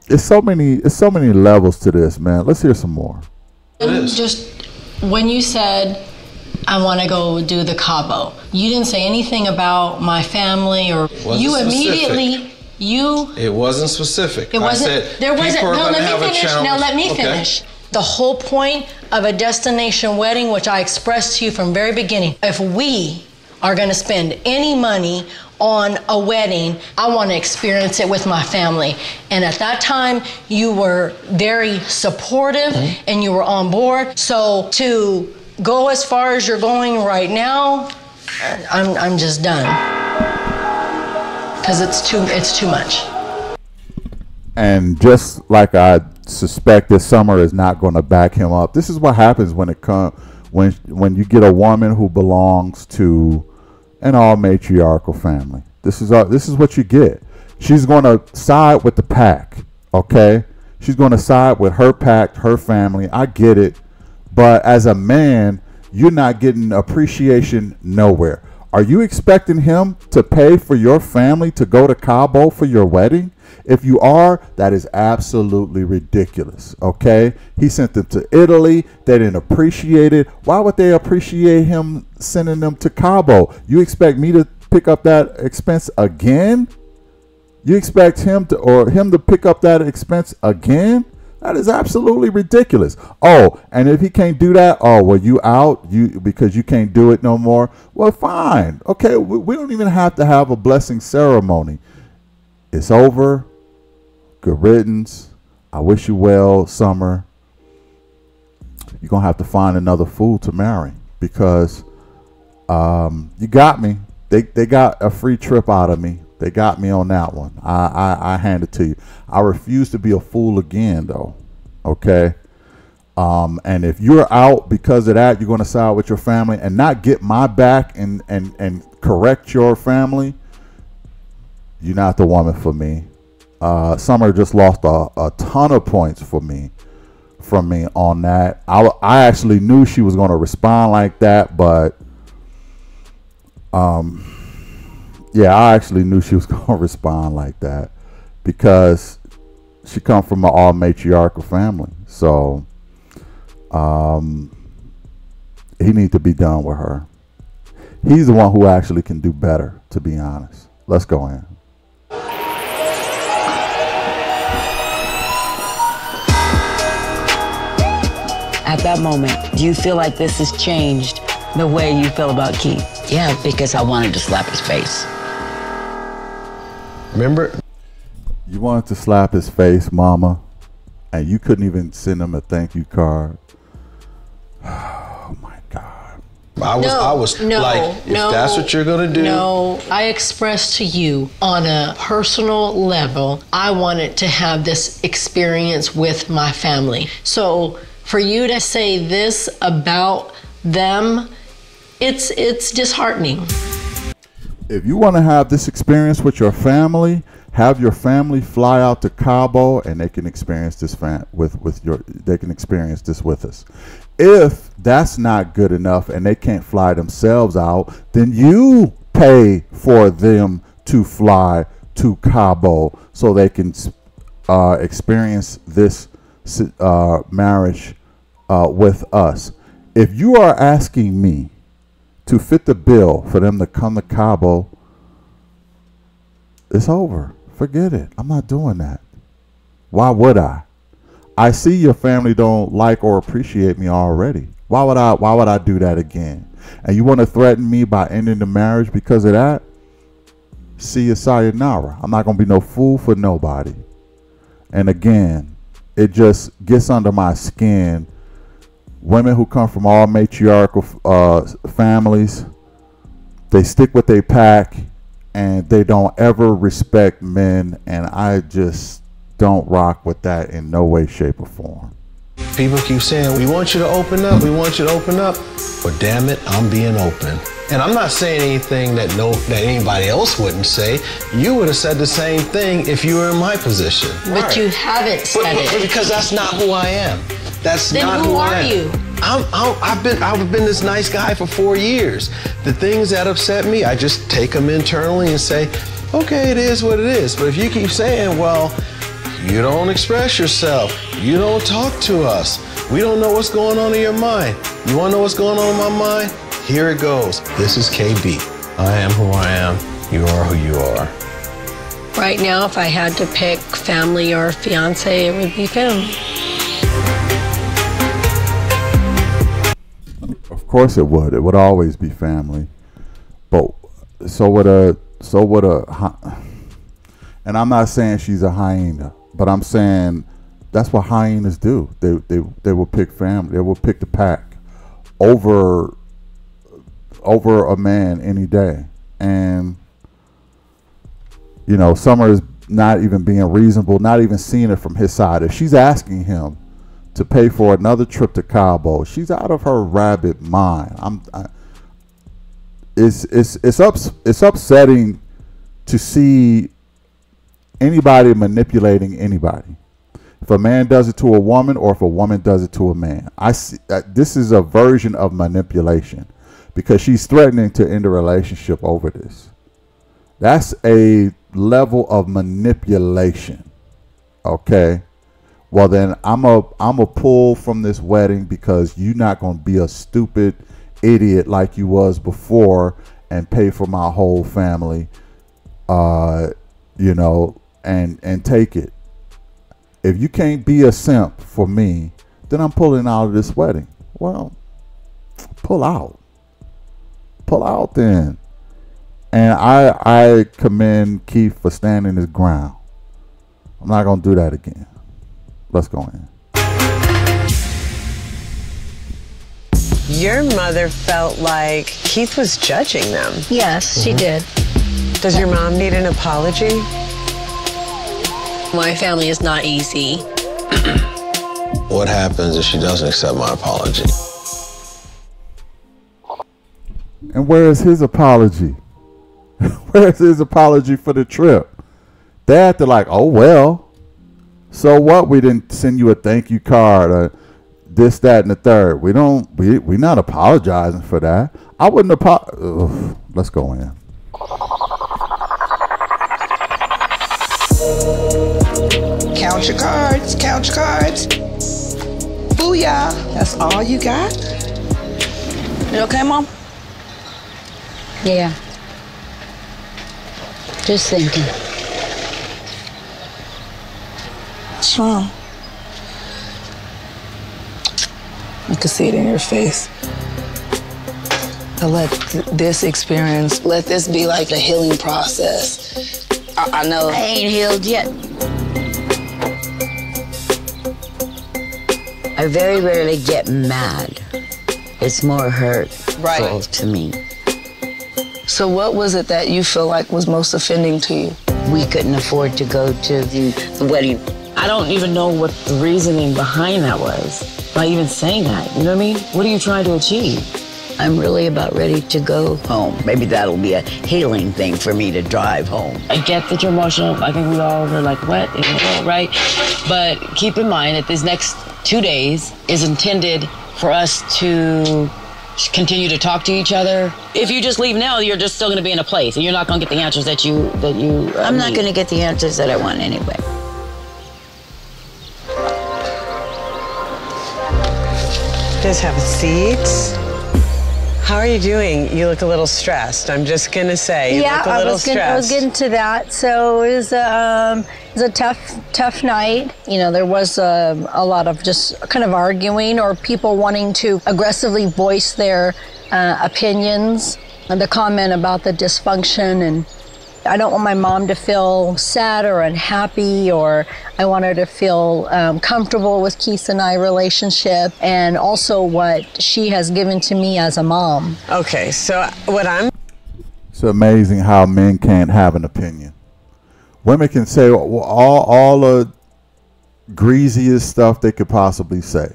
it's so many levels to this, man. Let's hear some more. Just when you said, I want to go do the Cabo, you didn't say anything about my family, or you immediately, It wasn't specific. It wasn't. I said, there wasn't. people are No, gonna let have me a finish. challenge. No, let me Okay. finish. The whole point of a destination wedding, which I expressed to you from very beginning, if we are going to spend any money on a wedding, I want to experience it with my family. And at that time, you were very supportive and you were on board. So to go as far as you're going right now, I'm just done. Because it's too much. And just like I suspected, Summer is not going to back him up. This is what happens when you get a woman who belongs to an all matriarchal family. This is what you get. She's going to side with the pack, okay? She's going to side with her pack, her family. I get it. But as a man, you're not getting appreciation nowhere. Are you expecting him to pay for your family to go to Cabo for your wedding? If you are, that is absolutely ridiculous, okay? He sent them to Italy. They didn't appreciate it. Why would they appreciate him sending them to Cabo? You expect me to pick up that expense again? You expect him to pick up that expense again? That is absolutely ridiculous. Oh, and if he can't do that, oh, well, you out because you can't do it no more. Well, fine. Okay, we don't even have to have a blessing ceremony. It's over. Good riddance. I wish you well, Summer. You're going to have to find another fool to marry because you got me. They got a free trip out of me. They got me on that one. I hand it to you. I refuse to be a fool again, though. Okay? And if you're out because of that, you're going to side with your family and not get my back and correct your family, you're not the woman for me. Summer just lost a ton of points from me on that. I actually knew she was going to respond like that, but yeah, I actually knew she was going to respond like that because she comes from an all matriarchal family. So he needs to be done with her. He's the one who actually can do better, to be honest. Let's go in. At that moment, do you feel like this has changed the way you feel about Keith? Yeah, because I wanted to slap his face. Remember? You wanted to slap his face, Mama, and you couldn't even send him a thank you card. Oh my God. I was like, if that's what you're gonna do. No, I expressed to you on a personal level, I wanted to have this experience with my family. So for you to say this about them, it's disheartening. If you want to have this experience with your family, have your family fly out to Cabo and they can experience this they can experience this with us. If that's not good enough and they can't fly themselves out, then you pay for them to fly to Cabo so they can experience this marriage with us. If you are asking me to fit the bill for them to come to Cabo, it's over. Forget it. I'm not doing that. Why would I? I see your family don't like or appreciate me already. Why would I do that again? And you want to threaten me by ending the marriage because of that? See you, sayonara. I'm not going to be no fool for nobody. And again, it just gets under my skin. Women who come from all matriarchal families, they stick with their pack and they don't ever respect men, and I just don't rock with that in no way, shape, or form. People keep saying, we want you to open up, we want you to open up. But damn it, I'm being open. And I'm not saying anything that anybody else wouldn't say. You would have said the same thing if you were in my position. But you haven't said it. Because that's not who I am. That's then not who I are am. you? I've been this nice guy for 4 years. The things that upset me, I just take them internally and say, okay, it is what it is. But if you keep saying, well, you don't express yourself, you don't talk to us, we don't know what's going on in your mind. You want to know what's going on in my mind? Here it goes. This is KB. I am who I am. You are who you are. Right now, if I had to pick family or fiance, it would be family. Of course it would. It would always be family. But so would and I'm not saying she's a hyena, but I'm saying that's what hyenas do. They will pick family. They will pick the pack over a man any day. And you know, Summer is not even being reasonable, not even seeing it from his side. If she's asking him to pay for another trip to Cabo, she's out of her rabbit mind. It's upsetting to see anybody manipulating anybody. If a man does it to a woman, or if a woman does it to a man, I see this is a version of manipulation, because she's threatening to end a relationship over this. That's a level of manipulation. Okay. Well then, I'm a pull from this wedding, because you're not gonna be a stupid idiot like you was before and pay for my whole family, you know, and take it. If you can't be a simp for me, then I'm pulling out of this wedding. Well, pull out then. And I commend Keith for standing his ground. I'm not gonna do that again. Let's go in. Your mother felt like Keith was judging them. Yes, she did. Does your mom need an apology? My family is not easy. What happens if she doesn't accept my apology? And where is his apology? Where's his apology for the trip? They acted like, oh well, so what? We didn't send you a thank you card, or this, that, and the third. We're not apologizing for that. I wouldn't apologize. Let's go in. Count your cards. Count your cards. Booyah. That's all you got? You okay, Mom? Yeah. Just thinking. What's wrong? I can see it in your face. I let this experience, let this be like the healing process. I know. I ain't healed yet. I very rarely get mad. It's more hurtful to me. So what was it that you feel like was most offending to you? We couldn't afford to go to the wedding. I don't even know what the reasoning behind that was, by even saying that. You know what I mean? What are you trying to achieve? I'm really about ready to go home. Maybe that'll be a healing thing for me to drive home. I get that you're emotional. I think we all are like wet, right? But keep in mind that this next 2 days is intended for us to continue to talk to each other. If you just leave now, you're just still going to be in a place, and you're not going to get the answers that you I'm not going to get the answers that I want anyway. Just have a seat. How are you doing? You look a little stressed. I'm just gonna say, you look a little stressed. I was getting to that. So it was a tough night. You know, there was a lot of just kind of arguing, or people wanting to aggressively voice their opinions. And the comment about the dysfunction, and I don't want my mom to feel sad or unhappy, or I want her to feel comfortable with Keith and I relationship, and also what she has given to me as a mom. Okay, so what I'm... It's amazing how men can't have an opinion. Women can say all greasiest stuff they could possibly say.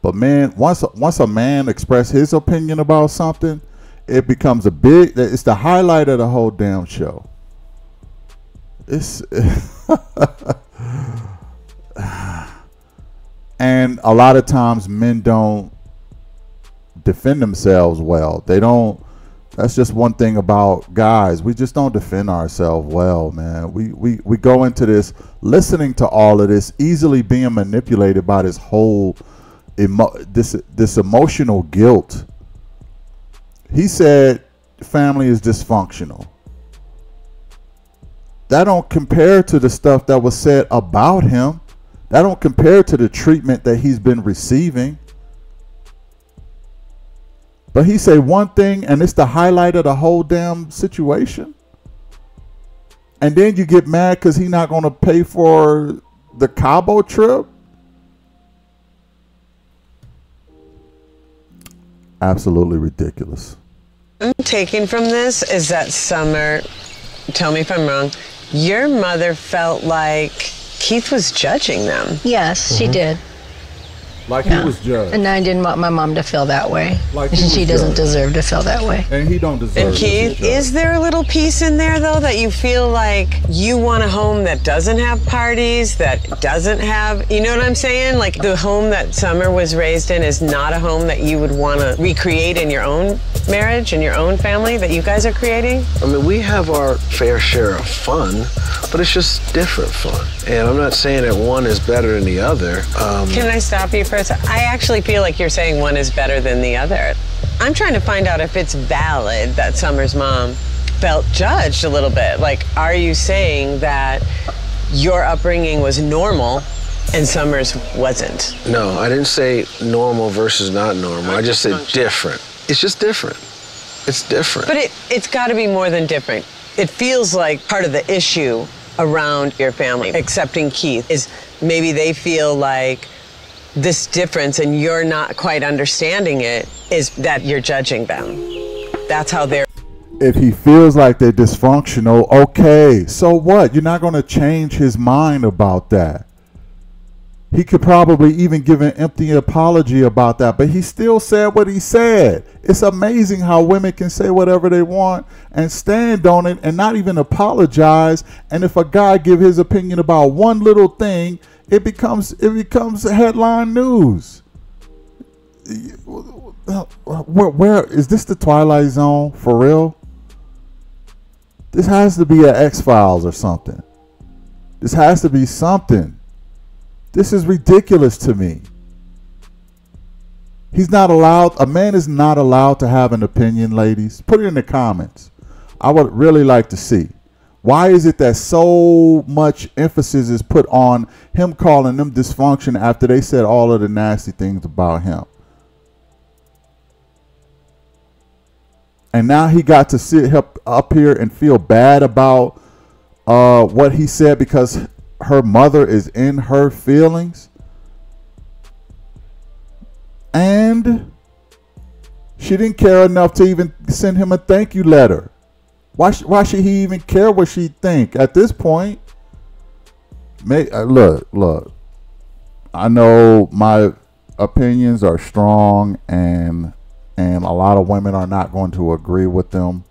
But man, once a man expresses his opinion about something, it becomes it's the highlight of the whole damn show. It's and a lot of times men don't defend themselves well. They don't. That's just one thing about guys. We just don't defend ourselves well, man. We go into this listening to all of this, easily being manipulated by this whole this emotional guilt. He said family is dysfunctional. That don't compare to the stuff that was said about him. That don't compare to the treatment that he's been receiving. But he say one thing and it's the highlight of the whole damn situation. And then you get mad because he's not going to pay for the Cabo trip. Absolutely ridiculous. I'm taking from this is that Summer, tell me if I'm wrong, your mother felt like Keith was judging them. Yes, she did. Like he was judged. And I didn't want my mom to feel that way. Like she doesn't deserve to feel that way. And he don't deserve And Keith, is there a little piece in there, though, that you feel like you want a home that doesn't have parties, that doesn't have, you know what I'm saying? Like the home that Summer was raised in is not a home that you would want to recreate in your own marriage and your own family that you guys are creating? I mean, we have our fair share of fun, but it's just different fun. And I'm not saying that one is better than the other. Can I stop you for a second? I actually feel like you're saying one is better than the other. I'm trying to find out if it's valid that Summer's mom felt judged a little bit. Like, are you saying that your upbringing was normal and Summer's wasn't? No, I didn't say normal versus not normal. I just said different. It's just different. It's different. But it's got to be more than different. It feels like part of the issue around your family accepting Keith is maybe they feel like this difference and you're not quite understanding it is that you're judging them. That's how they're. If he feels like they're dysfunctional, okay, so what? You're not going to change his mind about that. He could probably even give an empty apology about that, but he still said what he said. It's amazing how women can say whatever they want and stand on it and not even apologize. And if a guy give his opinion about one little thing, it becomes headline news. Where is this, the Twilight Zone for real? This has to be an X-Files or something. This has to be something. This is ridiculous to me. He's not allowed, a man is not allowed to have an opinion, ladies. Put it in the comments. I would really like to see. Why is it that so much emphasis is put on him calling them dysfunction after they said all of the nasty things about him? And now he got to sit up here and feel bad about what he said because her mother is in her feelings. And she didn't care enough to even send him a thank you letter. Why should he even care what she think at this point? Look. I know my opinions are strong and a lot of women are not going to agree with them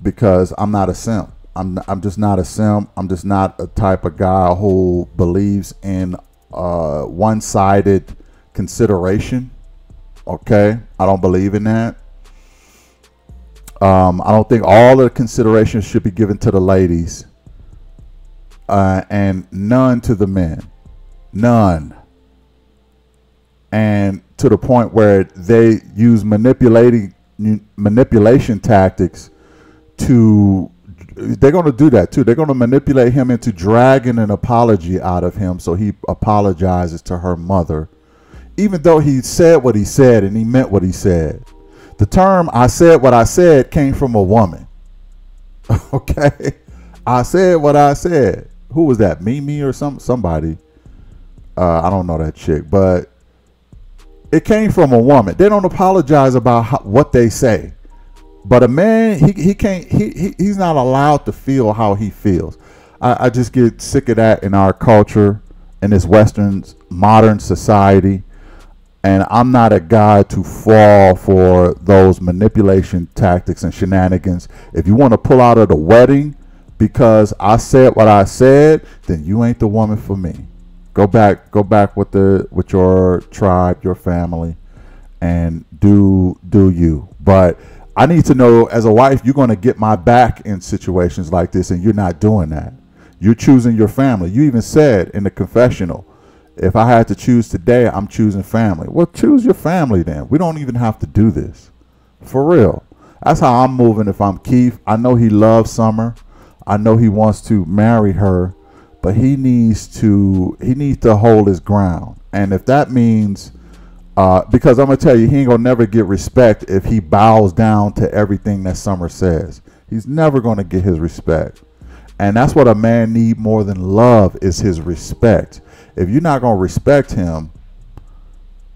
because I'm not a simp. I'm just not a simp. I'm just not a type of guy who believes in one-sided consideration. Okay, I don't believe in that. I don't think all of the consideration should be given to the ladies and none to the men. None. And to the point where they use manipulation tactics to, they're going to do that too. They're going to manipulate him into dragging an apology out of him so he apologizes to her mother, even though he said what he said and he meant what he said. The term "I said what I said" came from a woman. Okay, I said what I said. Who was that? Mimi or somebody? I don't know that chick, but it came from a woman. They don't apologize about what they say, but a man, he can't. He's not allowed to feel how he feels. I just get sick of that in our culture, in this Western modern society. And I'm not a guy to fall for those manipulation tactics and shenanigans. If you want to pull out of the wedding because I said what I said, then you ain't the woman for me. Go back with your tribe, your family, and do you. But I need to know, as a wife, you're going to get my back in situations like this, and you're not doing that. You're choosing your family. You even said in the confessional, if I had to choose today, I'm choosing family. Well, choose your family then. We don't even have to do this. For real. That's how I'm moving if I'm Keith. I know he loves Summer. I know he wants to marry her, but he needs to hold his ground. And if that means, because I'm going to tell you, he ain't going to never get respect if he bows down to everything that Summer says. He's never going to get his respect. And that's what a man need more than love, is his respect. If you're not going to respect him,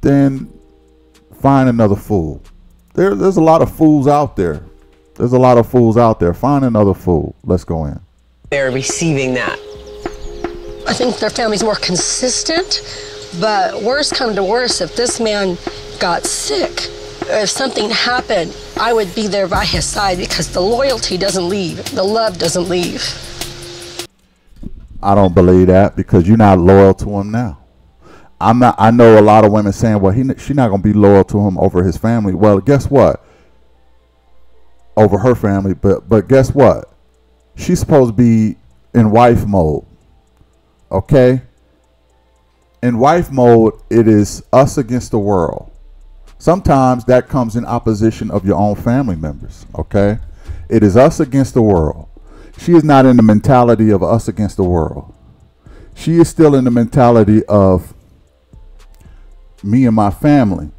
then find another fool. There's a lot of fools out there. There's a lot of fools out there. Find another fool. Let's go in. They're receiving that. I think their family's more consistent, but worse come to worse, if this man got sick, if something happened, I would be there by his side, because the loyalty doesn't leave. The love doesn't leave. I don't believe that, because you're not loyal to him now. I'm not. I know a lot of women saying, well, she's not going to be loyal to him over his family. Well, guess what? Over her family, but guess what? She's supposed to be in wife mode. Okay? In wife mode, it is us against the world. Sometimes that comes in opposition of your own family members. Okay? It is us against the world. She is not in the mentality of us against the world. She is still in the mentality of me and my family.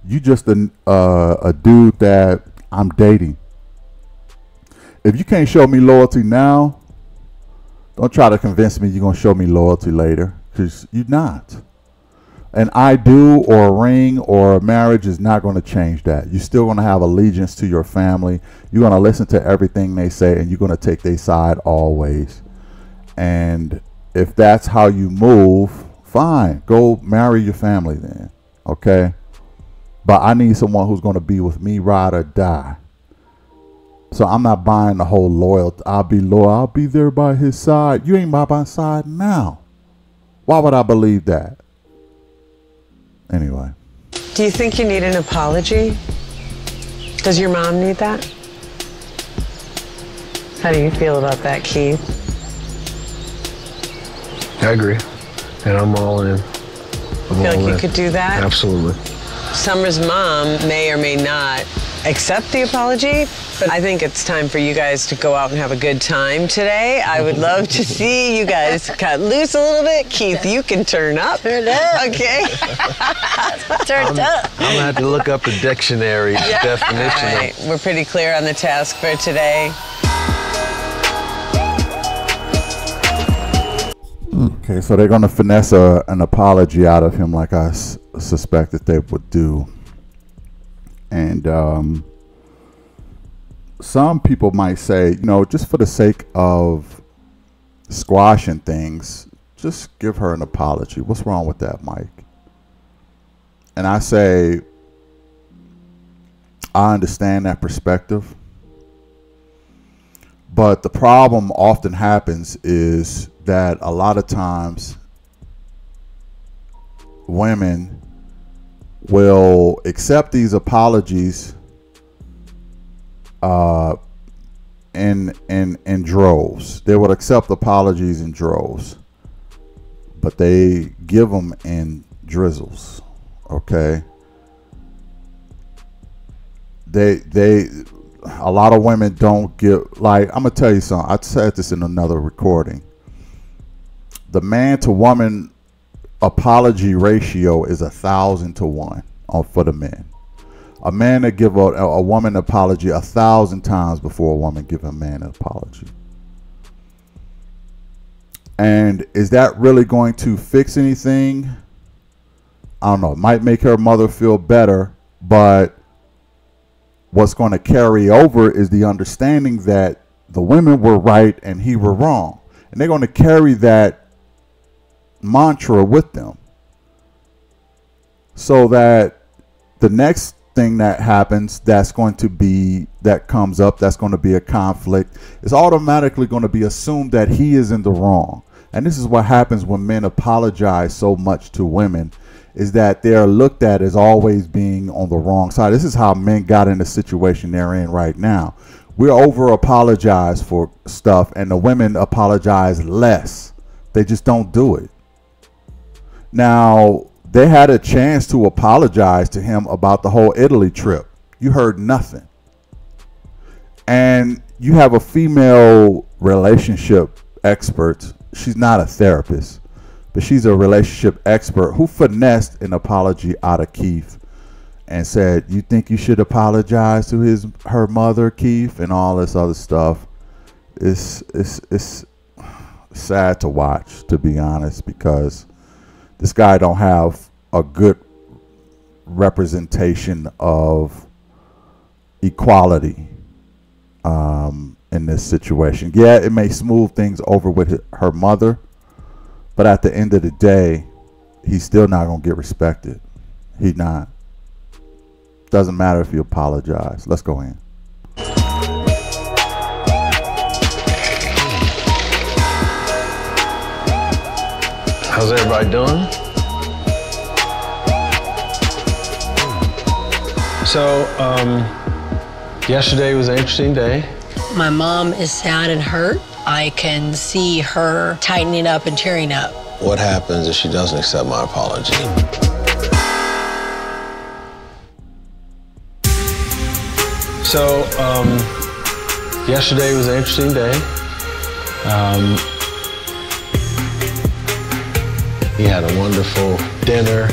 You just a dude that I'm dating. If you can't show me loyalty now, don't try to convince me you're going to show me loyalty later, because you're not. An I do or a ring or a marriage is not going to change that. You're still going to have allegiance to your family. You're going to listen to everything they say, and you're going to take their side always. And if that's how you move, fine. Go marry your family then. Okay? But I need someone who's going to be with me, ride or die. So I'm not buying the whole loyalty. I'll be loyal. I'll be there by his side. You ain't by my side now. Why would I believe that? Anyway. Do you think you need an apology? Does your mom need that? How do you feel about that, Keith? I agree. And I'm all in. Feel like you could do that? Absolutely. Summer's mom may or may not accept the apology, but I think it's time for you guys to go out and have a good time today. I would love to see you guys cut loose a little bit. Keith, you can turn up. Turn up. Okay. Turn up. I'm going to have to look up the dictionary definition. All right. We're pretty clear on the task for today. Okay, so they're going to finesse an apology out of him like I suspected they would do. And some people might say, you know, just for the sake of squashing things, just give her an apology. What's wrong with that, Mike? And I say, I understand that perspective. But the problem often happens is that a lot of times women will accept these apologies in droves. They would accept apologies in droves, but they give them in drizzles. Okay. A lot of women don't give, like, I'm gonna tell you something. I said this in another recording. The man to woman apology ratio is 1,000 to 1 for the men. A man that give a woman an apology 1,000 times before a woman give a man an apology. And is that really going to fix anything? I don't know. It might make her mother feel better, but what's going to carry over is the understanding that the women were right and he were wrong. And they're going to carry that mantra with them. So that the next thing that happens that comes up, that's going to be a conflict, is automatically going to be assumed that he is in the wrong. And this is what happens when men apologize so much to women, is that they are looked at as always being on the wrong side. This is how men got in the situation they're in right now. We over apologize for stuff, and the women apologize less. They just don't do it. Now, they had a chance to apologize to him about the whole Italy trip. You heard nothing. And you have a female relationship expert. She's not a therapist, but she's a relationship expert who finessed an apology out of Keith and said, you think you should apologize to her mother, Keith, and all this other stuff. It's sad to watch, to be honest, because this guy don't have a good representation of equality in this situation. Yeah, it may smooth things over with her mother, but at the end of the day, he's still not going to get respected. He not. Doesn't matter if you apologize. Let's go in. How's everybody doing? So, yesterday was an interesting day. My mom is sad and hurt. I can see her tightening up and tearing up. What happens if she doesn't accept my apology? So, yesterday was an interesting day. We had a wonderful dinner,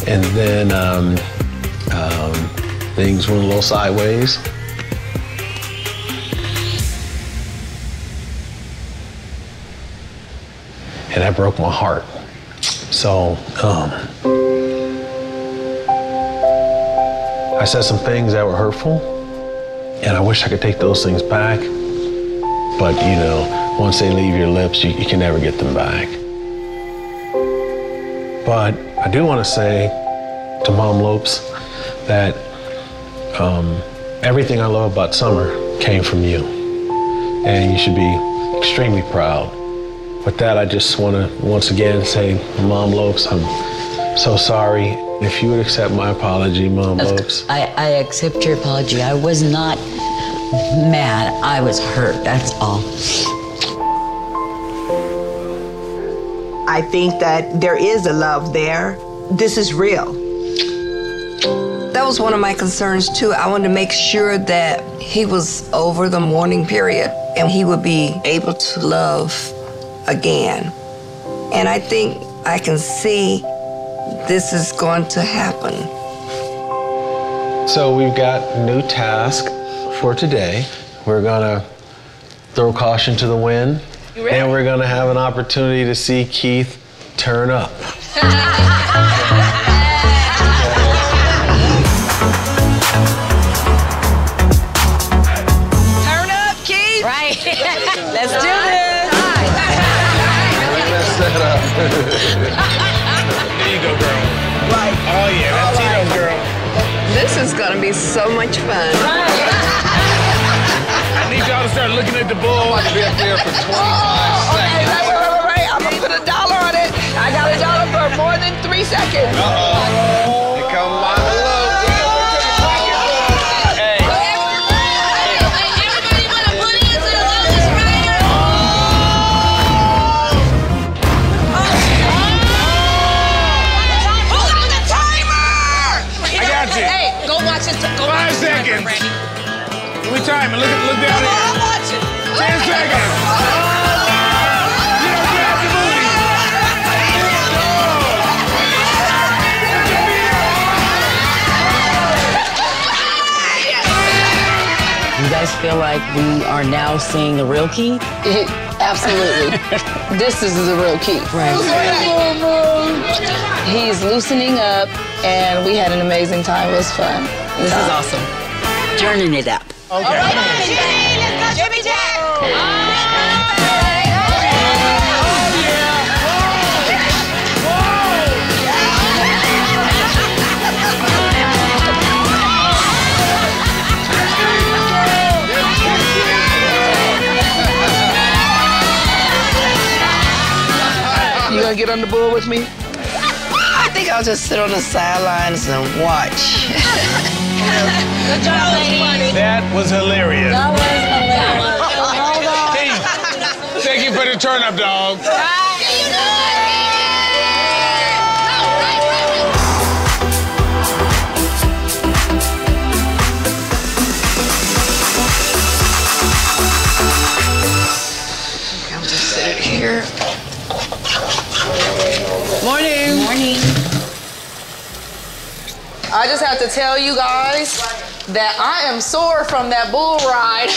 and then things went a little sideways. And that broke my heart. So, I said some things that were hurtful, and I wish I could take those things back. But, you know, once they leave your lips, you can never get them back. But I do want to say to Mom Lopes that everything I love about Summer came from you. And you should be extremely proud. With that, I just want to once again say, Mom Lopes, I'm so sorry. If you would accept my apology, Mom Lopes. I accept your apology. I was not mad. I was hurt, that's all. I think that there is a love there. This is real. That was one of my concerns too. I wanted to make sure that he was over the mourning period and he would be able to love again. And I think I can see this is going to happen. So we've got a new task for today. We're gonna throw caution to the wind, and we're gonna have an opportunity to see Keith turn up. Turn up, Keith! Right. Let's do this. There you go, girl. Right. Oh, yeah, that's Tito's girl. This is going to be so much fun. I need y'all to start looking at the bull. I'm about to be up there for 25 Okay, seconds. right. I'm gonna put $1 on it. I got $1 for more than 3 seconds. Uh-oh. Here come Mama Lopes. Go watch it. 5 seconds. We time it. Look down here. I'm watching. 10 seconds. You don't grab the booty. You guys feel like we are now seeing the real Keith? Absolutely. This is the real Keith. Right. He's loosening up, and we had an amazing time. It was fun. This is awesome. Turning it up. Okay. Jimmy Jack! You gonna get on the bull with me? I think I'll just sit on the sidelines and watch. Good job, lady. That was hilarious. That was Hey, hilarious. thank you for the turn up, dog. I'll just sit here. Morning. Morning. I just have to tell you guys that I am sore from that bull ride.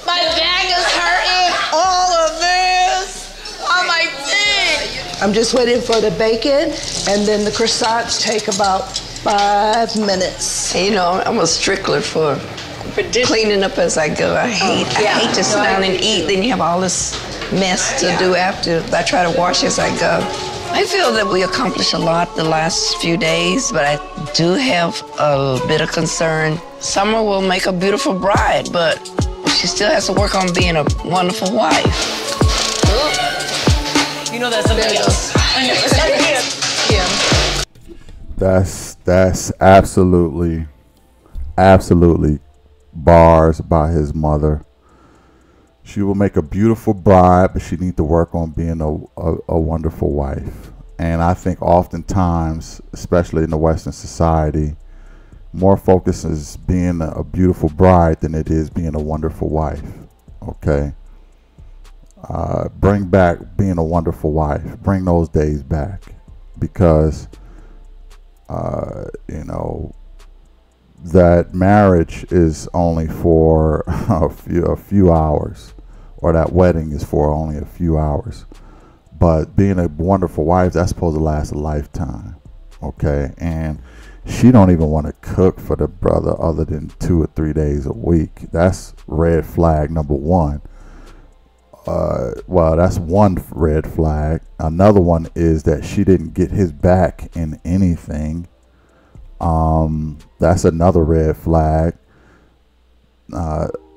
My back is hurting. All of this. I'm like, dang. I'm just waiting for the bacon, and then the croissants take about 5 minutes. You know, I'm a stickler for cleaning up as I go. I hate to sit down and eat. Then you have all this mess to do after. I try to wash as I go. I feel that we accomplished a lot the last few days, but I do have a bit of concern. Summer will make a beautiful bride, but she still has to work on being a wonderful wife. You know that's somebody else. That's absolutely bars by his mother. She will make a beautiful bride, but she needs to work on being a wonderful wife. And I think oftentimes, especially in the Western society, more focus is being a beautiful bride than it is being a wonderful wife. Okay? Bring back being a wonderful wife. Bring those days back. Because, you know, that marriage is only for a few hours, or that wedding is for only a few hours. But being a wonderful wife, that's supposed to last a lifetime. Okay? And she don't even want to cook for the brother other than 2 or 3 days a week. That's red flag number one. Well, that's one red flag. Another one is that she didn't get his back in anything. That's another red flag.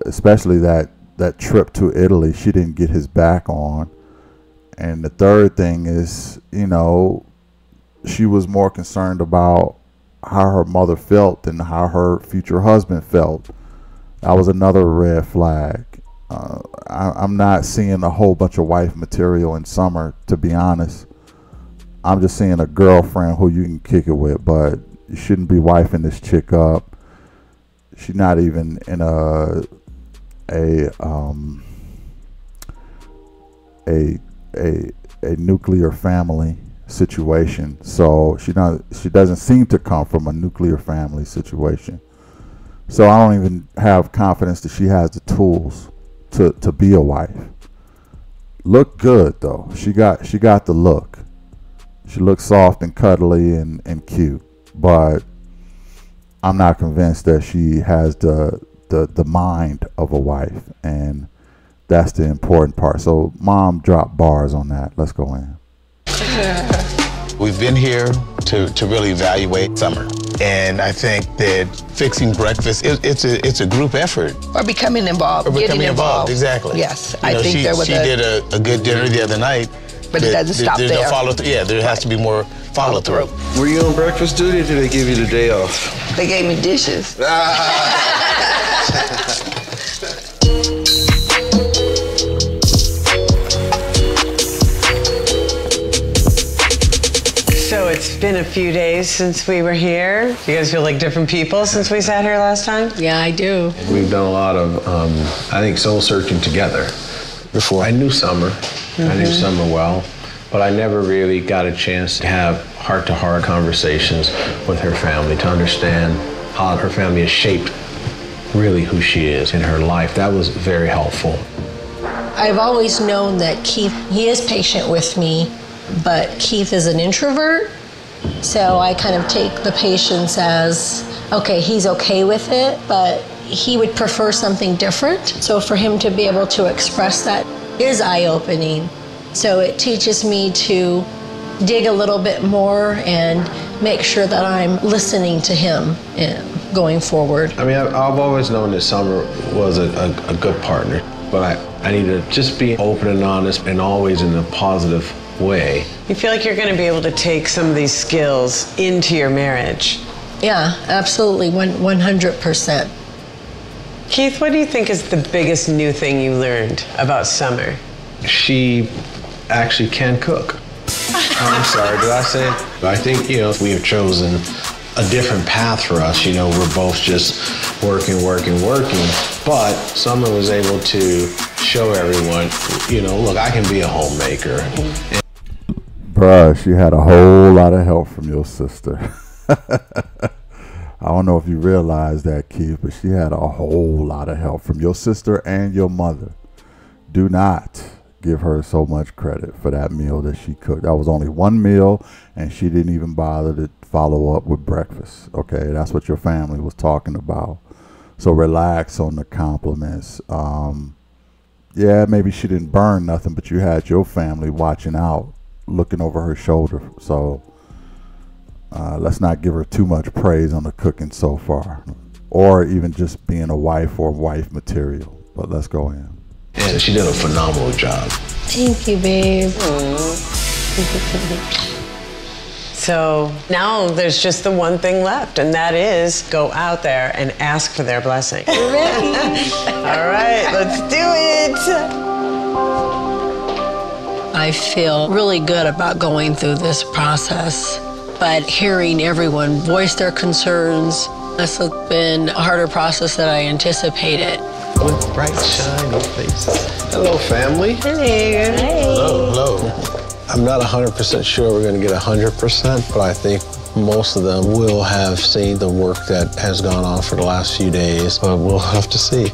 Especially that trip to Italy, she didn't get his back on. And the third thing is, you know, she was more concerned about how her mother felt than how her future husband felt. That was another red flag. I'm not seeing a whole bunch of wife material in Summer, to be honest. I'm just seeing a girlfriend who you can kick it with, but you shouldn't be wifing this chick up. She's not even in a nuclear family situation. So she doesn't seem to come from a nuclear family situation. So I don't even have confidence that she has the tools to be a wife. Look good though. She got the look. She looks soft and cuddly and cute, but I'm not convinced that she has the mind of a wife, and that's the important part. So Mom dropped bars on that. Let's go in. We've been here to really evaluate Summer. And I think that fixing breakfast, it's a group effort. Or becoming involved. Or becoming involved, exactly. Yes, I think she did a good dinner the other night. But it doesn't stop there. There's no follow through. Yeah, there has to be more follow through. Were you on breakfast duty, or did they give you the day off? They gave me dishes. So it's been a few days since we were here. Do you guys feel like different people since we sat here last time? Yeah, I do. We've done a lot of, I think, soul searching together. Before I knew Summer, I knew Summer well, but I never really got a chance to have heart-to-heart conversations with her family to understand how her family has shaped really who she is in her life. That was very helpful. I've always known that Keith, he is patient with me, but Keith is an introvert. So I kind of take the patience as, okay, he's okay with it, but he would prefer something different. So for him to be able to express that is eye-opening. So it teaches me to dig a little bit more and make sure that I'm listening to him going forward. I mean, I've always known that Summer was a good partner, but I need to just be open and honest and always in a positive way. You feel like you're going to be able to take some of these skills into your marriage? Yeah, absolutely, 100%. Keith, what do you think is the biggest new thing you learned about Summer? She actually can cook. I'm sorry, did I say it? I think, we have chosen a different path for us. We're both just working. But Summer was able to show everyone, look, I can be a homemaker. Bruh, she had a whole lot of help from your sister. I don't know if you realize that, Keith, but she had a whole lot of help from your sister and your mother. Do not give her so much credit for that meal that she cooked. That was only one meal, and she didn't even bother to follow up with breakfast. Okay, that's what your family was talking about. So relax on the compliments. Yeah, maybe she didn't burn nothing, but you had your family watching out, looking over her shoulder. So let's not give her too much praise on the cooking so far, or even just being a wife or wife material. But let's go in. And she did a phenomenal job. Thank you, babe. So now there's just the one thing left, and that is go out there and ask for their blessing. You're ready. All right, let's do it. I feel really good about going through this process, but hearing everyone voice their concerns, this has been a harder process than I anticipated. With bright, shiny faces. Hello, family. Hey. Hello. I'm not 100% sure we're going to get 100%, but I think most of them will have seen the work that has gone on for the last few days, but we'll have to see.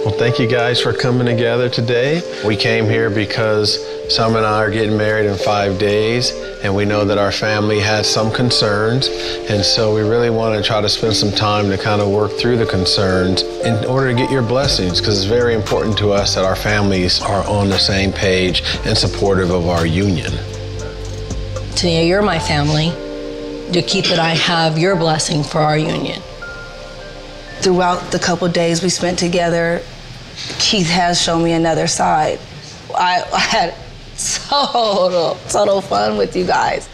Well, thank you guys for coming together today. We came here because Summer and I are getting married in 5 days, and we know that our family has some concerns, and so we really want to try to spend some time to kind of work through the concerns in order to get your blessings, because it's very important to us that our families are on the same page and supportive of our union. Tania, you're my family. To keep it, I have your blessing for our union. Throughout the couple days we spent together, Keith has shown me another side. I had total fun with you guys.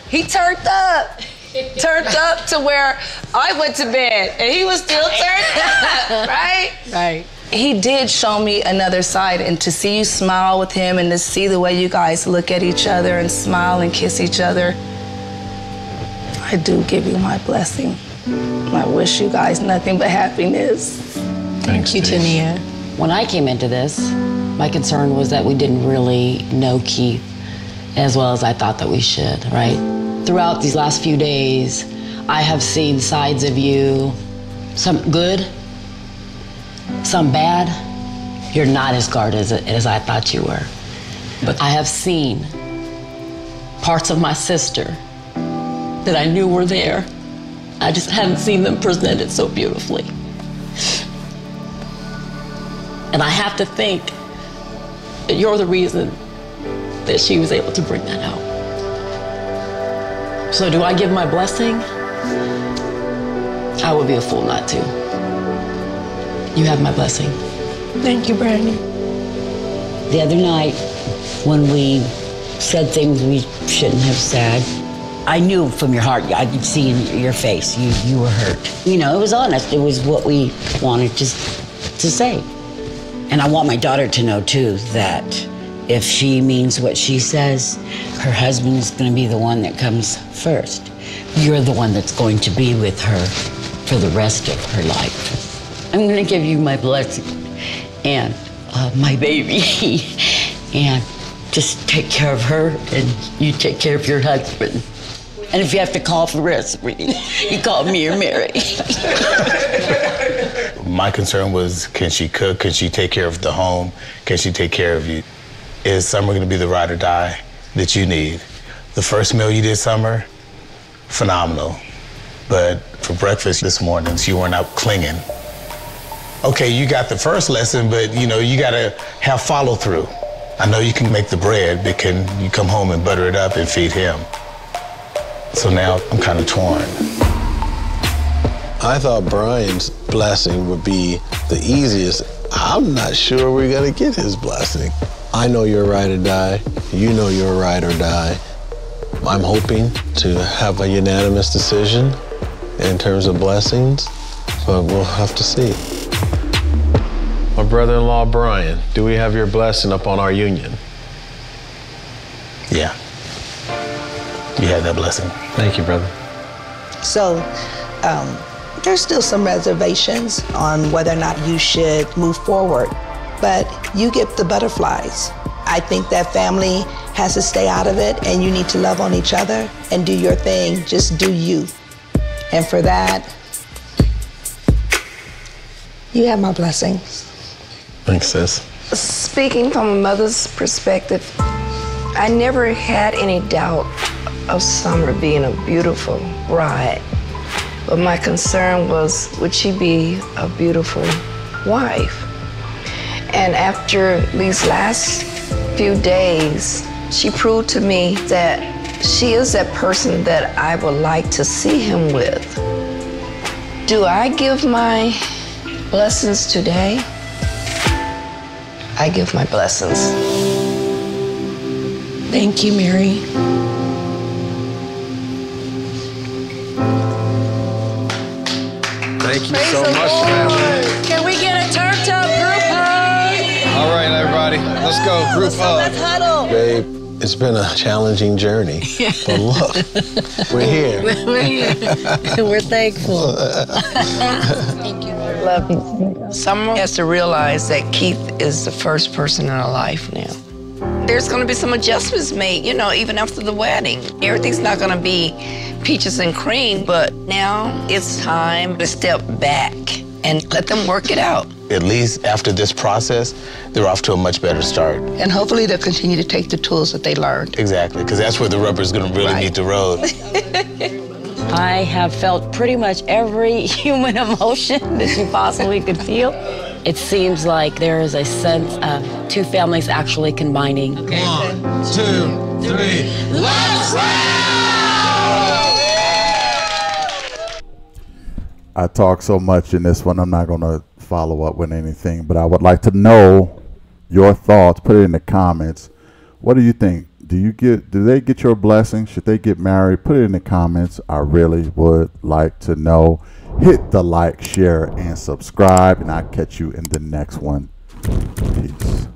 He turned up to where I went to bed, and he was still turned up, right? Right. He did show me another side, and to see you smile with him and to see the way you guys look at each other and smile and kiss each other, I do give you my blessing. I wish you guys nothing but happiness. Thank you, Tania. When I came into this, my concern was that we didn't really know Keith as well as I thought that we should, right? Throughout these last few days, I have seen sides of you, some good, some bad. You're not as guarded as I thought you were. But I have seen parts of my sister that I knew were there. I just hadn't seen them presented so beautifully. And I have to think that you're the reason that she was able to bring that out. So do I give my blessing? I would be a fool not to. You have my blessing. Thank you, Brandy. The other night, when we said things we shouldn't have said, I knew from your heart, I could see in your face, you were hurt. You know, it was honest. It was what we wanted to say. And I want my daughter to know, too, that if she means what she says, her husband is going to be the one that comes first. You're the one that's going to be with her for the rest of her life. I'm going to give you my blessing and my baby. And just take care of her, and you take care of your husband. And if you have to call for recipe, you call me or Mary. My concern was, can she cook? Can she take care of the home? Can she take care of you? Is Summer going to be the ride or die that you need? The first meal you did, Summer, phenomenal. But for breakfast this morning, you weren't out clinging. Okay, you got the first lesson, but you gotta have follow through. I know you can make the bread, but can you come home and butter it up and feed him? So now I'm kind of torn. I thought Brian's blessing would be the easiest. I'm not sure we're gonna get his blessing. I know you're ride or die. You know you're ride or die. I'm hoping to have a unanimous decision in terms of blessings, but we'll have to see. My brother-in-law, Brian, do we have your blessing upon our union? Yeah. You have that blessing. Thank you, brother. So, there's still some reservations on whether or not you should move forward, but you get the butterflies. I think that family has to stay out of it, and you need to love on each other and do your thing. Just do you. And for that, you have my blessings. Thanks, sis. Speaking from a mother's perspective, I never had any doubt of Summer being a beautiful bride. But my concern was, would she be a beautiful wife? And after these last few days, she proved to me that she is that person that I would like to see him with. Do I give my blessings today? I give my blessings. Thank you, Mary. Thank you so much, family. Can we get a turned up group hug? All right, everybody, let's go. Group hug. Let's huddle. Babe, it's been a challenging journey, but look, we're here. We're here. We're thankful. Thank you. Love you. Someone has to realize that Keith is the first person in her life now. There's going to be some adjustments made, even after the wedding. Everything's not going to be peaches and cream, but now it's time to step back and let them work it out. At least after this process, they're off to a much better start. And hopefully they'll continue to take the tools that they learned. Exactly, because that's where the rubber's going to really meet the road. I have felt pretty much every human emotion that you possibly could feel. It seems like there is a sense of two families actually combining. Okay. 1, 2, 3, let's I talk so much in this one, I'm not going to follow up with anything, but I would like to know your thoughts. Put it in the comments. What do you think? Do they get your blessing? Should they get married? Put it in the comments. I really would like to know. Hit the like, share, and subscribe, and I'll catch you in the next one. Peace.